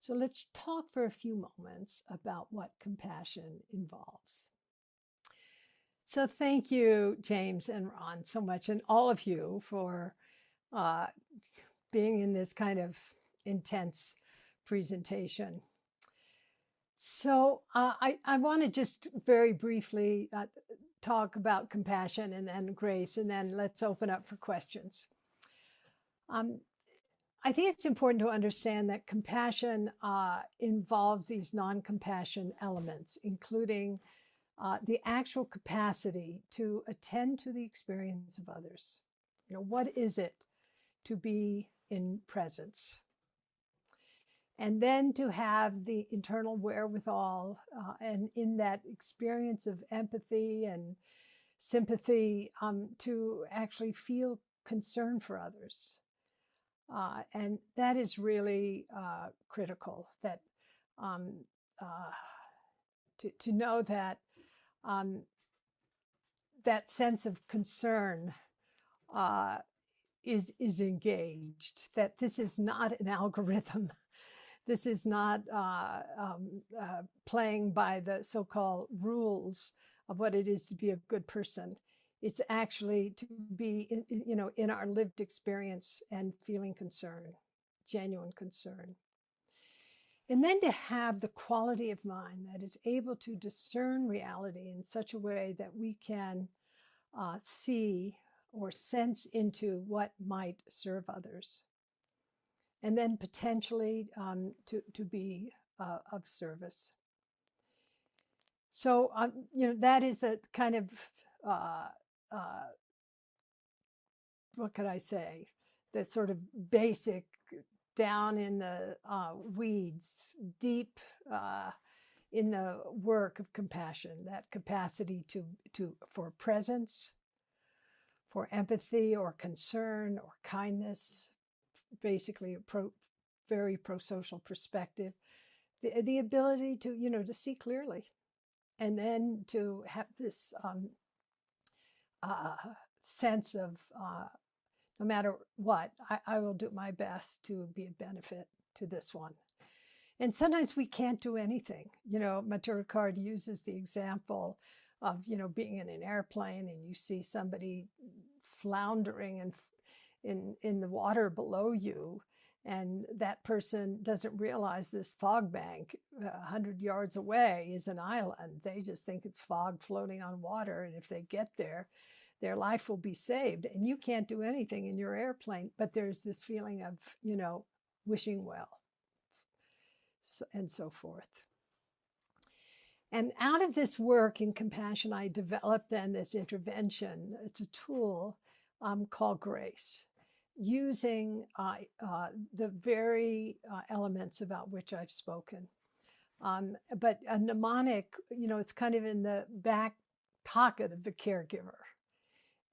So let's talk for a few moments about what compassion involves. So thank you, James and Ron, so much, and all of you for being in this kind of intense presentation. So I want to just very briefly talk about compassion and then grace, and then let's open up for questions. I think it's important to understand that compassion involves these non-compassion elements, including the actual capacity to attend to the experience of others. What is it to be in presence? And then to have the internal wherewithal and in that experience of empathy and sympathy to actually feel concern for others. And that is really critical, that to know that that sense of concern is engaged, that this is not an algorithm. This is not playing by the so-called rules of what it is to be a good person. It's actually to be, in our lived experience and feeling concern, genuine concern. And then to have the quality of mind that is able to discern reality in such a way that we can see or sense into what might serve others. And then potentially to be of service. So, that is the kind of, what could I say, the sort of basic down in the weeds, deep in the work of compassion, that capacity for presence, for empathy or concern or kindness, basically a very pro-social perspective, the ability to see clearly, and then to have this sense of no matter what, I will do my best to be a benefit to this one. And sometimes we can't do anything. Matthieu Ricard uses the example of being in an airplane and you see somebody floundering in the water below you, and that person doesn't realize this fog bank 100 yards away is an island. They just think it's fog floating on water, and if they get there, their life will be saved. And you can't do anything in your airplane, but there's this feeling of, wishing well, and so forth. And out of this work in compassion, I developed then this intervention. It's a tool called G.R.A.C.E, using the very elements about which I've spoken. But a mnemonic, it's kind of in the back pocket of the caregiver.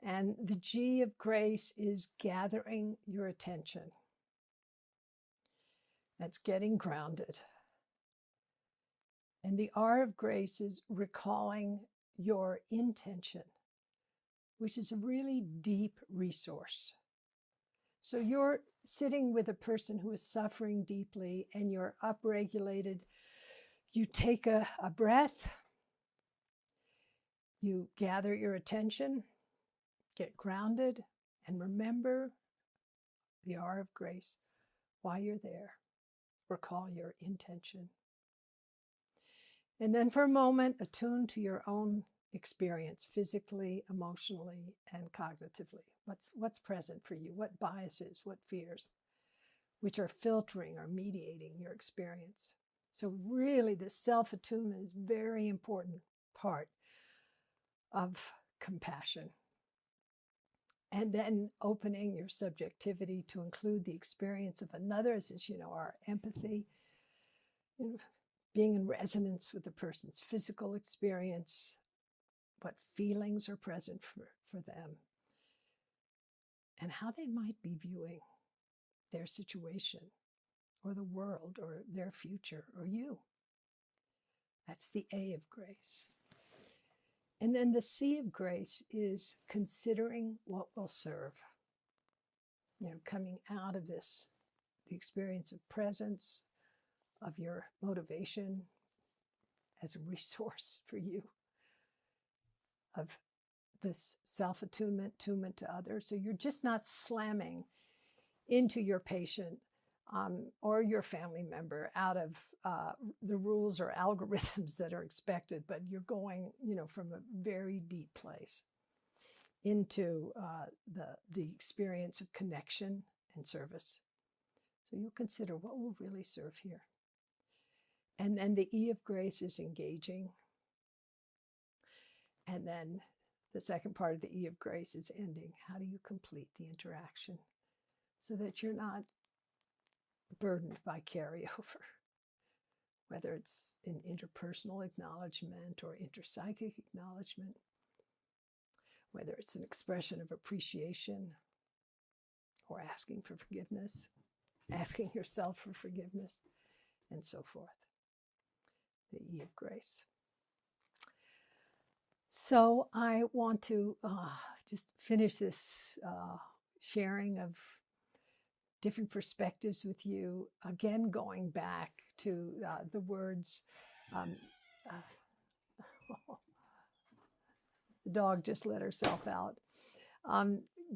And the G of grace is gathering your attention. That's getting grounded. And the R of grace is recalling your intention, which is a really deep resource. So you're sitting with a person who is suffering deeply and you're upregulated. You take a breath, you gather your attention, get grounded, and remember the R of grace while you're there. Recall your intention. And then for a moment, attune to your own experience, physically, emotionally, and cognitively. What's present for you? What biases, what fears, which are filtering or mediating your experience? So really, the self-attunement is a very important part of compassion. And then opening your subjectivity to include the experience of another, as our empathy, being in resonance with the person's physical experience, what feelings are present for them, and how they might be viewing their situation or the world or their future or you. That's the A of grace. And then the C of grace is considering what will serve. Coming out of this, the experience of presence, of your motivation as a resource for you, of this self-attunement, attunement to others. So you're just not slamming into your patient or your family member out of the rules or algorithms that are expected, but you're going, from a very deep place into the experience of connection and service. So you'll consider what will really serve here. And then the E of grace is engaging. And then the second part of the E of grace is ending. How do you complete the interaction so that you're not burdened by carryover, whether it's an interpersonal acknowledgement or interpsychic acknowledgement, whether it's an expression of appreciation or asking for forgiveness, asking yourself for forgiveness, and so forth. The E of grace. So I want to just finish this sharing of different perspectives with you, again going back to the words. The dog just let herself out.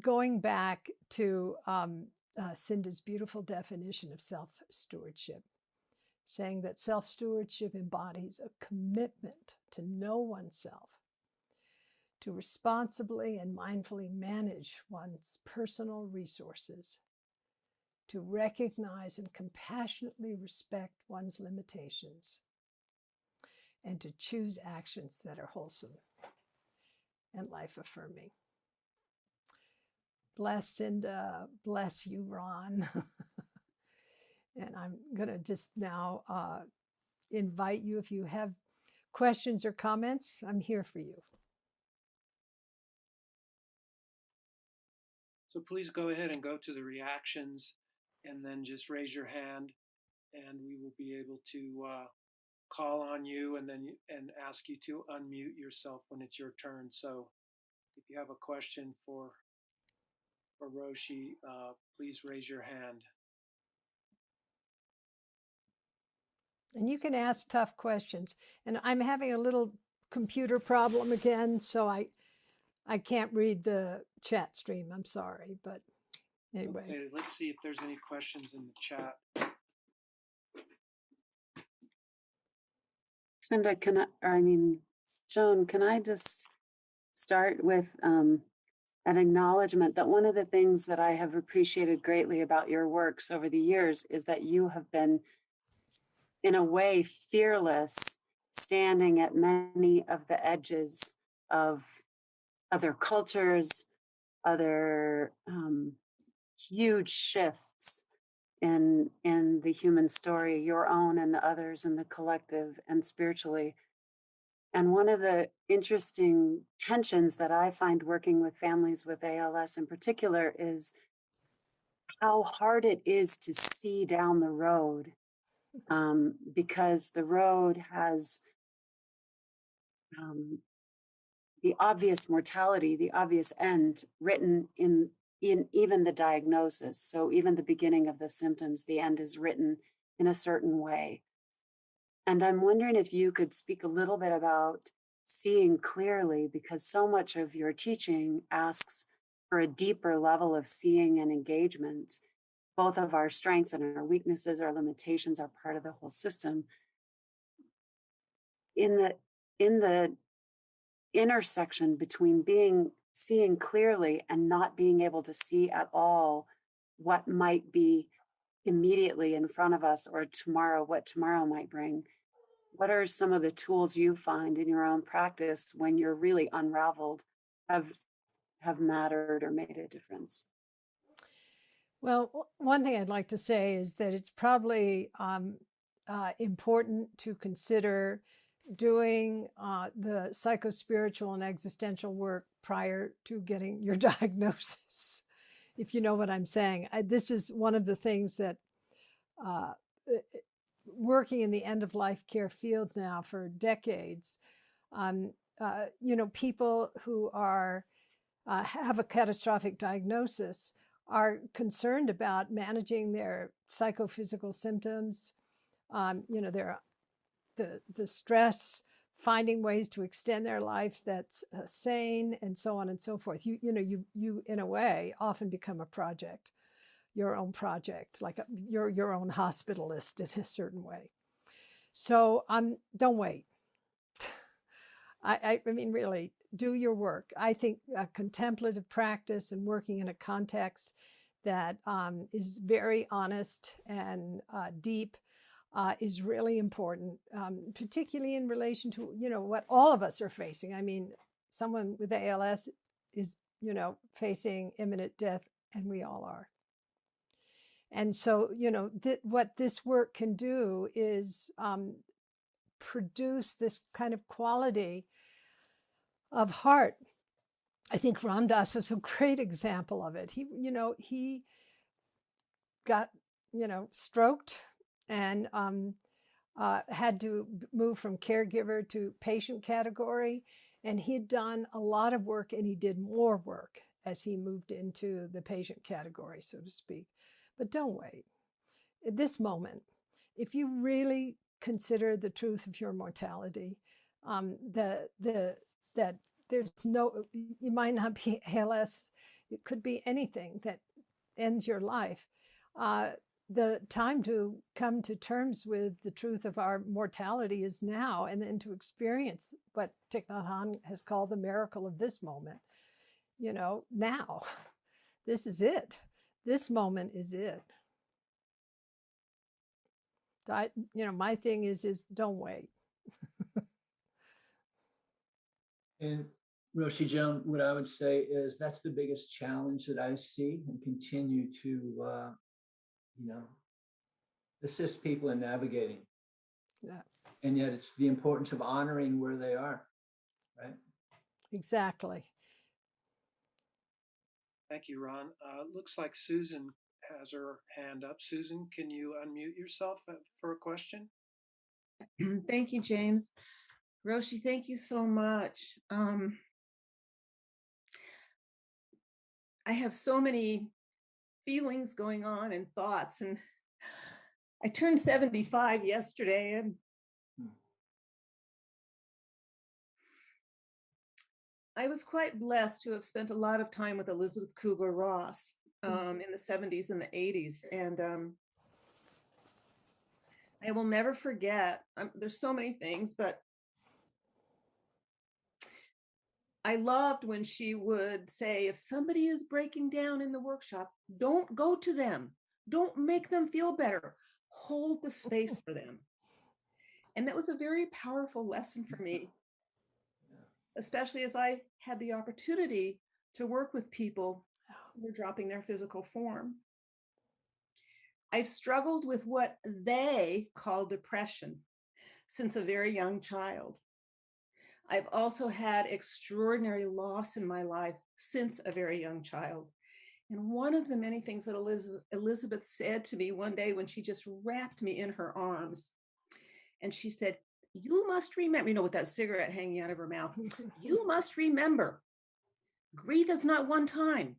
Going back to Cinda's beautiful definition of self-stewardship, saying that self-stewardship embodies a commitment to know oneself, to responsibly and mindfully manage one's personal resources, to recognize and compassionately respect one's limitations, and to choose actions that are wholesome and life-affirming. Bless Cinda, bless you, Ron. And I'm going to just now invite you, if you have questions or comments, I'm here for you. So please go ahead and go to the reactions and then just raise your hand and we will be able to call on you and ask you to unmute yourself when it's your turn. So if you have a question for Roshi, please raise your hand. And you can ask tough questions. And I'm having a little computer problem again, so I can't read the chat stream. I'm sorry, but anyway. Okay, let's see if there's any questions in the chat. Cinda, Joan, can I just start with an acknowledgement that one of the things that I have appreciated greatly about your works over the years is that you have been, in a way, fearless, standing at many of the edges of other cultures, other huge shifts in the human story, your own and the others and the collective and spiritually. And one of the interesting tensions that I find working with families with ALS in particular is how hard it is to see down the road, because the road has the obvious mortality, the obvious end written in even the diagnosis. So even the beginning of the symptoms, the end is written in a certain way. And I'm wondering if you could speak a little bit about seeing clearly, because so much of your teaching asks for a deeper level of seeing and engagement. Both of our strengths and our weaknesses, our limitations are part of the whole system. In the intersection between seeing clearly and not being able to see at all what might be immediately in front of us or tomorrow, what tomorrow might bring. What are some of the tools you find in your own practice when you're really unraveled have mattered or made a difference? Well, one thing I'd like to say is that it's probably important to consider doing the psychospiritual and existential work prior to getting your diagnosis, if you know what I'm saying. This is one of the things that working in the end-of-life care field now for decades, people who are have a catastrophic diagnosis are concerned about managing their psychophysical symptoms, the stress, finding ways to extend their life that's sane, and so on and so forth. You in a way often become a project. your own project, like you're your own hospitalist in a certain way. So don't wait. I mean, really, do your work. I think a contemplative practice and working in a context that is very honest and deep is really important, particularly in relation to, what all of us are facing. I mean, someone with ALS is, facing imminent death, and we all are. And so, what this work can do is produce this kind of quality of heart. I think Ram Dass was a great example of it. He got, stroked and had to move from caregiver to patient category. And he'd done a lot of work, and he did more work as he moved into the patient category, so to speak. But don't wait. At this moment, if you really consider the truth of your mortality, that there's no, you might not be ALS, it could be anything that ends your life. The time to come to terms with the truth of our mortality is now, and then to experience what Thich Nhat Hanh has called the miracle of this moment. Now, this is it. This moment is it. My thing is don't wait. And Roshi Joan, what I would say is that's the biggest challenge that I see and continue to, assist people in navigating. Yeah. And yet it's the importance of honoring where they are, right? Exactly. Thank you, Ron. Looks like Susan has her hand up. Susan, can you unmute yourself for a question? Thank you, James. Roshi, thank you so much. I have so many feelings going on and thoughts, and I turned 75 yesterday, and I was quite blessed to have spent a lot of time with Elizabeth Kubler-Ross in the 70s and the 80s. And I will never forget, there's so many things, but I loved when she would say, if somebody is breaking down in the workshop, don't go to them. Don't make them feel better. Hold the space for them. And that was a very powerful lesson for me, especially as I had the opportunity to work with people who were dropping their physical form. I've struggled with what they call depression since a very young child. I've also had extraordinary loss in my life since a very young child. And one of the many things that Elizabeth said to me one day when she just wrapped me in her arms, and she said, you must remember, with that cigarette hanging out of her mouth, you must remember, grief is not one time.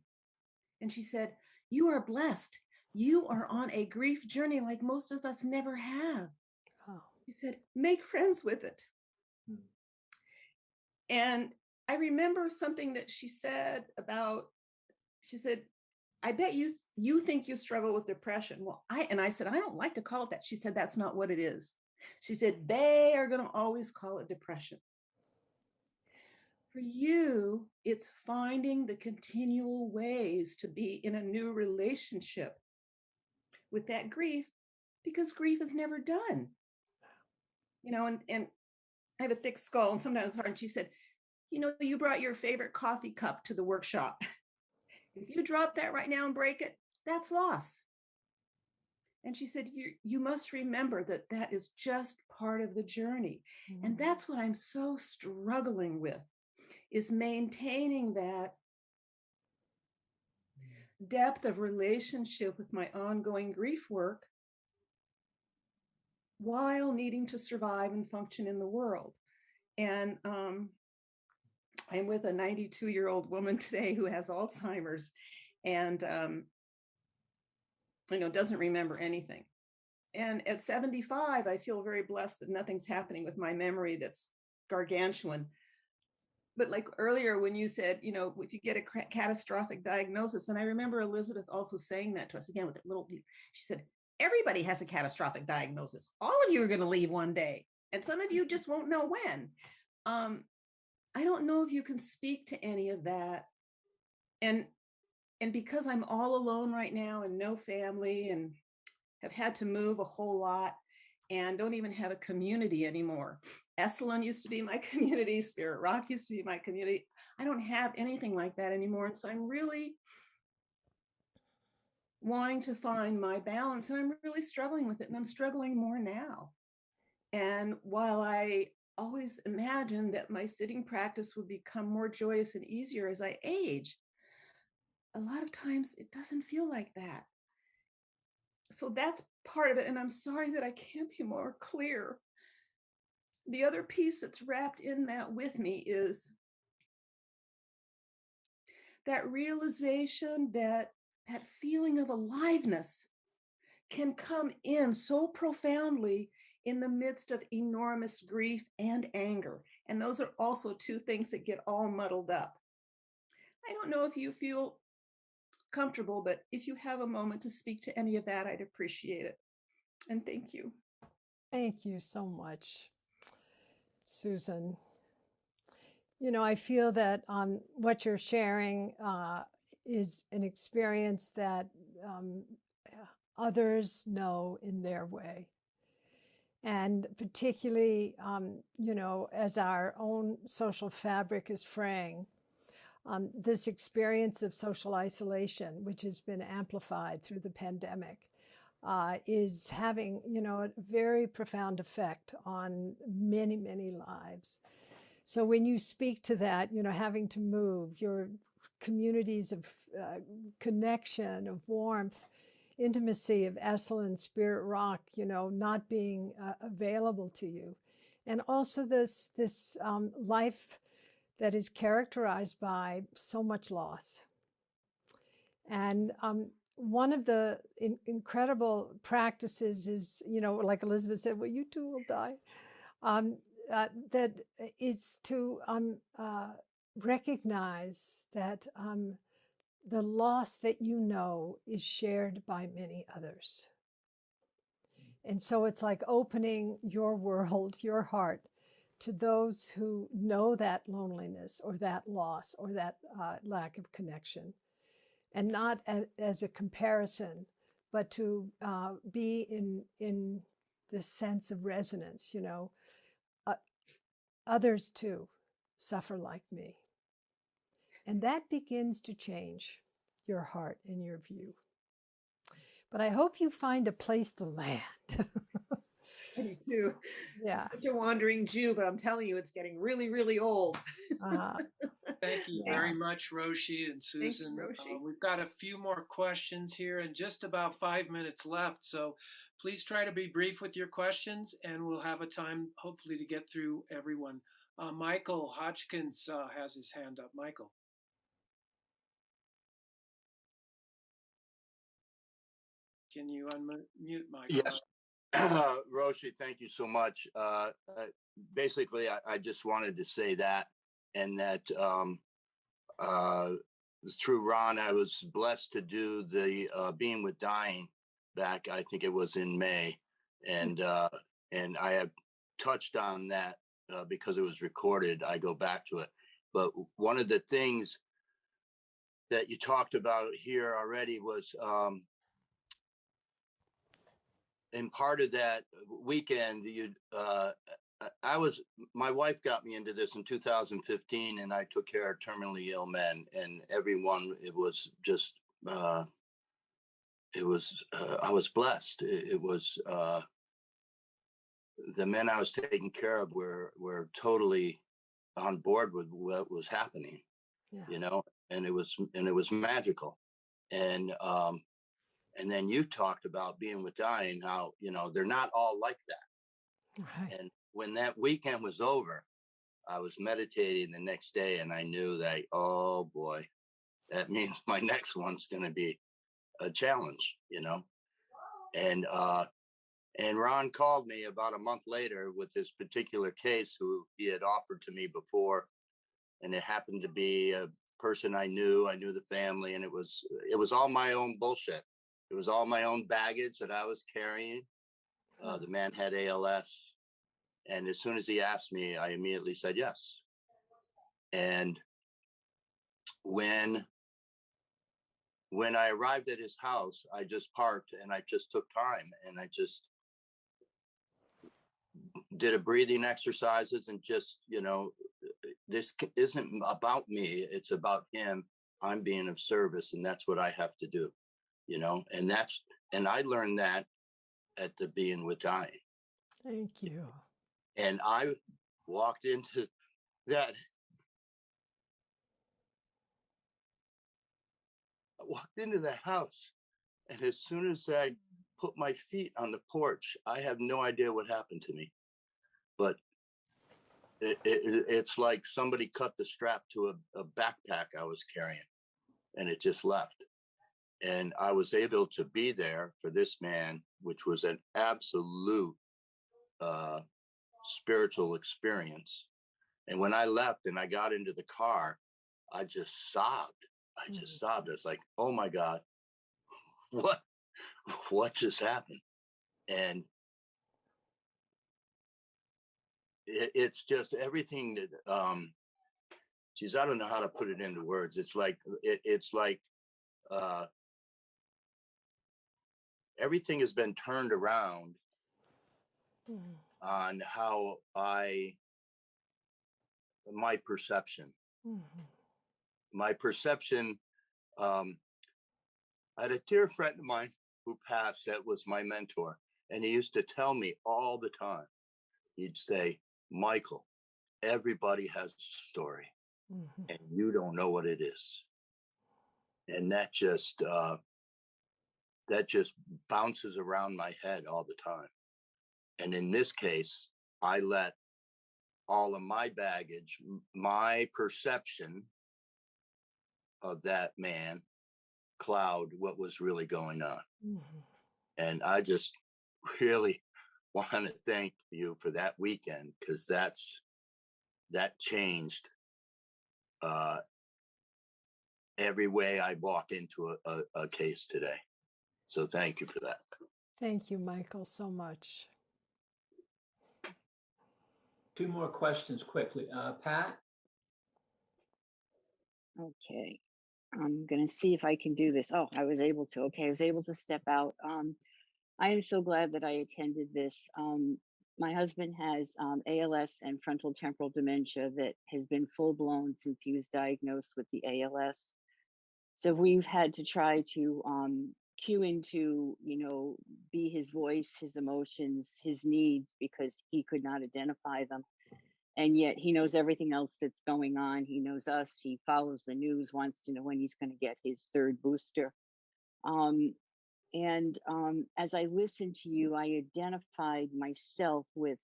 And she said, you are blessed. You are on a grief journey like most of us never have. Oh. She said, make friends with it. And I remember something that she said she said, I bet you think you struggle with depression. Well, I said, I don't like to call it that. She said, that's not what it is. She said, they are going to always call it depression. For you, it's finding the continual ways to be in a new relationship with that grief, because grief is never done. And I have a thick skull and sometimes it's hard. And she said, you brought your favorite coffee cup to the workshop. If you drop that right now and break it, that's loss. And she said, you must remember that is just part of the journey. Mm-hmm. And that's what I'm so struggling with, is maintaining that depth of relationship with my ongoing grief work while needing to survive and function in the world. And I'm with a 92-year-old woman today who has Alzheimer's and doesn't remember anything. And at 75, I feel very blessed that nothing's happening with my memory that's gargantuan. But like earlier when you said, you know, if you get a catastrophic diagnosis, and I remember Elizabeth also saying that to us again with a little, she said, everybody has a catastrophic diagnosis. All of you are going to leave one day, and some of you just won't know when. I don't know if you can speak to any of that. And because I'm all alone right now and no family and have had to move a whole lot and don't even have a community anymore. Esalen used to be my community. Spirit Rock used to be my community. I don't have anything like that anymore. And so I'm really wanting to find my balance, and I'm really struggling with it. And I'm struggling more now. And while I always imagined that my sitting practice would become more joyous and easier as I age, a lot of times it doesn't feel like that. So that's part of it. And I'm sorry that I can't be more clear. The other piece that's wrapped in that with me is that realization that that feeling of aliveness can come in so profoundly in the midst of enormous grief and anger. And those are also two things that get all muddled up. I don't know if you feel comfortable, but if you have a moment to speak to any of that, I'd appreciate it. And thank you. Thank you so much, Susan. You know, I feel that what you're sharing is an experience that others know in their way. And particularly, you know, as our own social fabric is fraying, this experience of social isolation, which has been amplified through the pandemic, is having, you know, a very profound effect on many, many lives. So when you speak to that, you know, having to move, your communities of connection, of warmth, intimacy, of Esalen, Spirit Rock, you know, not being available to you. And also this life that is characterized by so much loss. And one of the incredible practices is, you know, like Elizabeth said, well, you too will die. That is to recognize that the loss that you know is shared by many others. And so it's like opening your world, your heart, to those who know that loneliness or that loss or that lack of connection. And not as a comparison, but to be in this sense of resonance, you know, others too suffer like me. And that begins to change your heart and your view. But I hope you find a place to land. I do too. Yeah. I'm such a wandering Jew, but I'm telling you, it's getting really, really old. Thank you very much, Roshi and Susan. Thank you, Roshi. We've got a few more questions here and just about 5 minutes left. So please try to be brief with your questions, and we'll have a time, hopefully, to get through everyone. Michael Hodgkins has his hand up. Michael. Can you unmute, Michael? Yes. Roshi, thank you so much. Basically, I just wanted to say that, and that through Ron, I was blessed to do the Being with Dying back, I think it was in May. And I have touched on that because it was recorded. I go back to it. But one of the things that you talked about here already was in part of that weekend, my wife got me into this in 2015, and I took care of terminally ill men, and everyone, it was just, I was blessed. It was, the men I was taking care of were totally on board with what was happening, you know, and it was magical. And then you talked about being with dying, how, you know, they're not all like that. Right. And when that weekend was over, I was meditating the next day, and I knew that, oh boy, that means my next one's going to be a challenge, you know? And Ron called me about a month later with this particular case who he had offered to me before and it happened to be a person I knew the family, and it was all my own bullshit. It was all my own baggage that I was carrying. The man had ALS, and as soon as he asked me, I immediately said yes. And when I arrived at his house, I just parked and I just took time and I just did a breathing exercises and just, this isn't about me. It's about him. I'm being of service, and that's what I have to do, and I learned that at the Being with Dying. Thank you. And I walked into that. I walked into that house, and as soon as I put my feet on the porch, I have no idea what happened to me, but it's like somebody cut the strap to a backpack I was carrying, and it just left. And I was able to be there for this man, which was an absolute spiritual experience. And when I left and I got into the car, I just sobbed. I was like, oh my God, what just happened? And it's just everything that, geez, I don't know how to put it into words. It's like, everything has been turned around on how my perception. My perception, I had a dear friend of mine who passed that was my mentor, and he used to tell me all the time, he'd say, Michael, everybody has a story, and you don't know what it is. And that just bounces around my head all the time. And in this case, I let all of my baggage, my perception of that man, cloud what was really going on. And I just really want to thank you for that weekend, because that changed every way I walk into a case today. So thank you for that. Thank you, Michael, so much. 2 more questions quickly. Pat? Okay. I'm going to see if I can do this. Oh, I was able to. Okay, I was able to step out. I am so glad that I attended this. My husband has ALS and frontal temporal dementia that has been full blown since he was diagnosed with the ALS. So we've had to try to cue into, be his voice, his emotions, his needs, because he could not identify them. And yet he knows everything else that's going on. He knows us. He follows the news, wants to know when he's going to get his 3rd booster. As I listened to you, I identified myself with,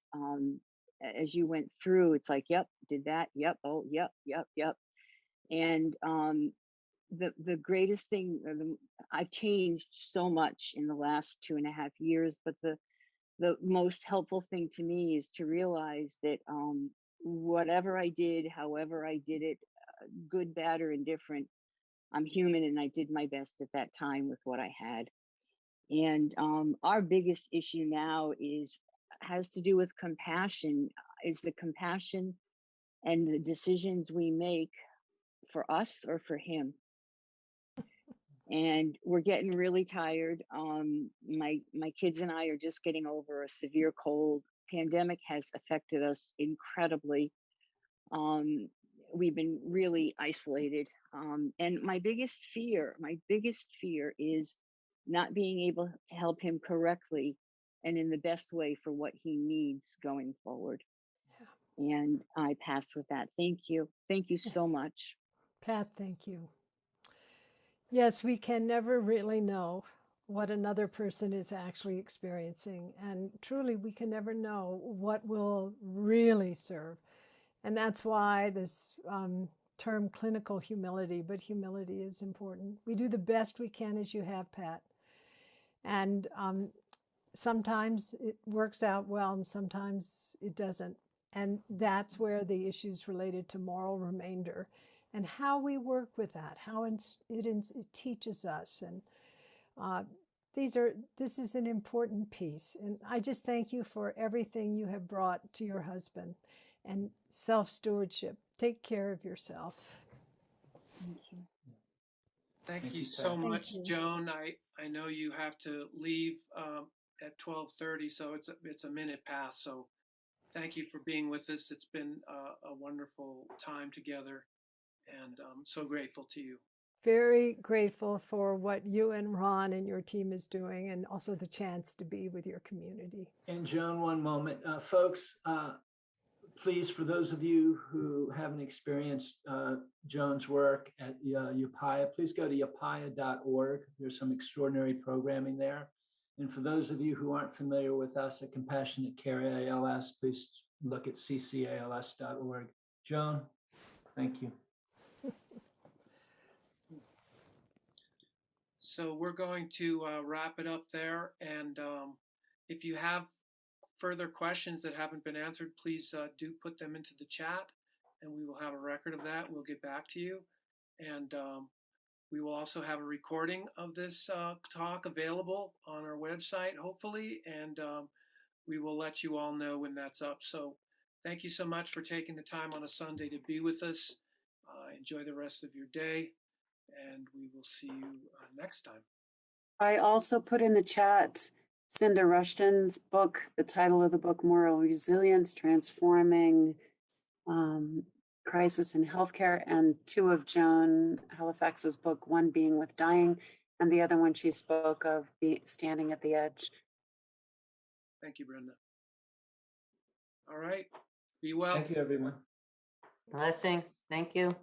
as you went through, it's like, yep, did that. Yep. Oh, yep. And the greatest thing, I've changed so much in the last 2.5 years, but the most helpful thing to me is to realize that whatever I did, however I did it, good, bad, or indifferent, I'm human, and I did my best at that time with what I had. And our biggest issue now has to do with compassion. Is the compassion and the decisions we make for us or for him? And we're getting really tired. My kids and I are just getting over a severe cold. Pandemic has affected us incredibly. We've been really isolated. And my biggest fear is not being able to help him correctly and in the best way for what he needs going forward. Yeah. And I pass with that. Thank you. Thank you so much. Pat, thank you. Yes, we can never really know what another person is actually experiencing. And truly, we can never know what will really serve. And that's why this term clinical humility, but humility is important. We do the best we can, as you have, Pat. And sometimes it works out well and sometimes it doesn't. And that's where the issues related to moral remainder and how we work with that, how it teaches us. And this is an important piece. And I just thank you for everything you have brought to your husband and self-stewardship. Take care of yourself. Thank you. Thank you Pat. so much, you. Joan. I know you have to leave at 12:30, so it's a minute past. So thank you for being with us. It's been a wonderful time together, and I'm so grateful to you. Very grateful for what you and Ron and your team is doing, and also the chance to be with your community. And Joan, one moment. Folks, please, for those of you who haven't experienced Joan's work at Upaya, please go to upaya.org. There's some extraordinary programming there. And for those of you who aren't familiar with us at Compassionate Care ALS, please look at CCALS.org. Joan, thank you. So we're going to wrap it up there. And if you have further questions that haven't been answered, please do put them into the chat, and we will have a record of that. We'll get back to you. And we will also have a recording of this talk available on our website, hopefully, and we will let you all know when that's up. So thank you so much for taking the time on a Sunday to be with us. Enjoy the rest of your day, and we will see you next time. I also put in the chat Cinda Rushton's book, the title of the book, Moral Resilience, Transforming Crisis in Healthcare, and two of Joan Halifax's book, one being with dying, and the other one she spoke of, standing at the edge. Thank you, Brenda. All right. Be well. Thank you, everyone. Blessings. Thank you.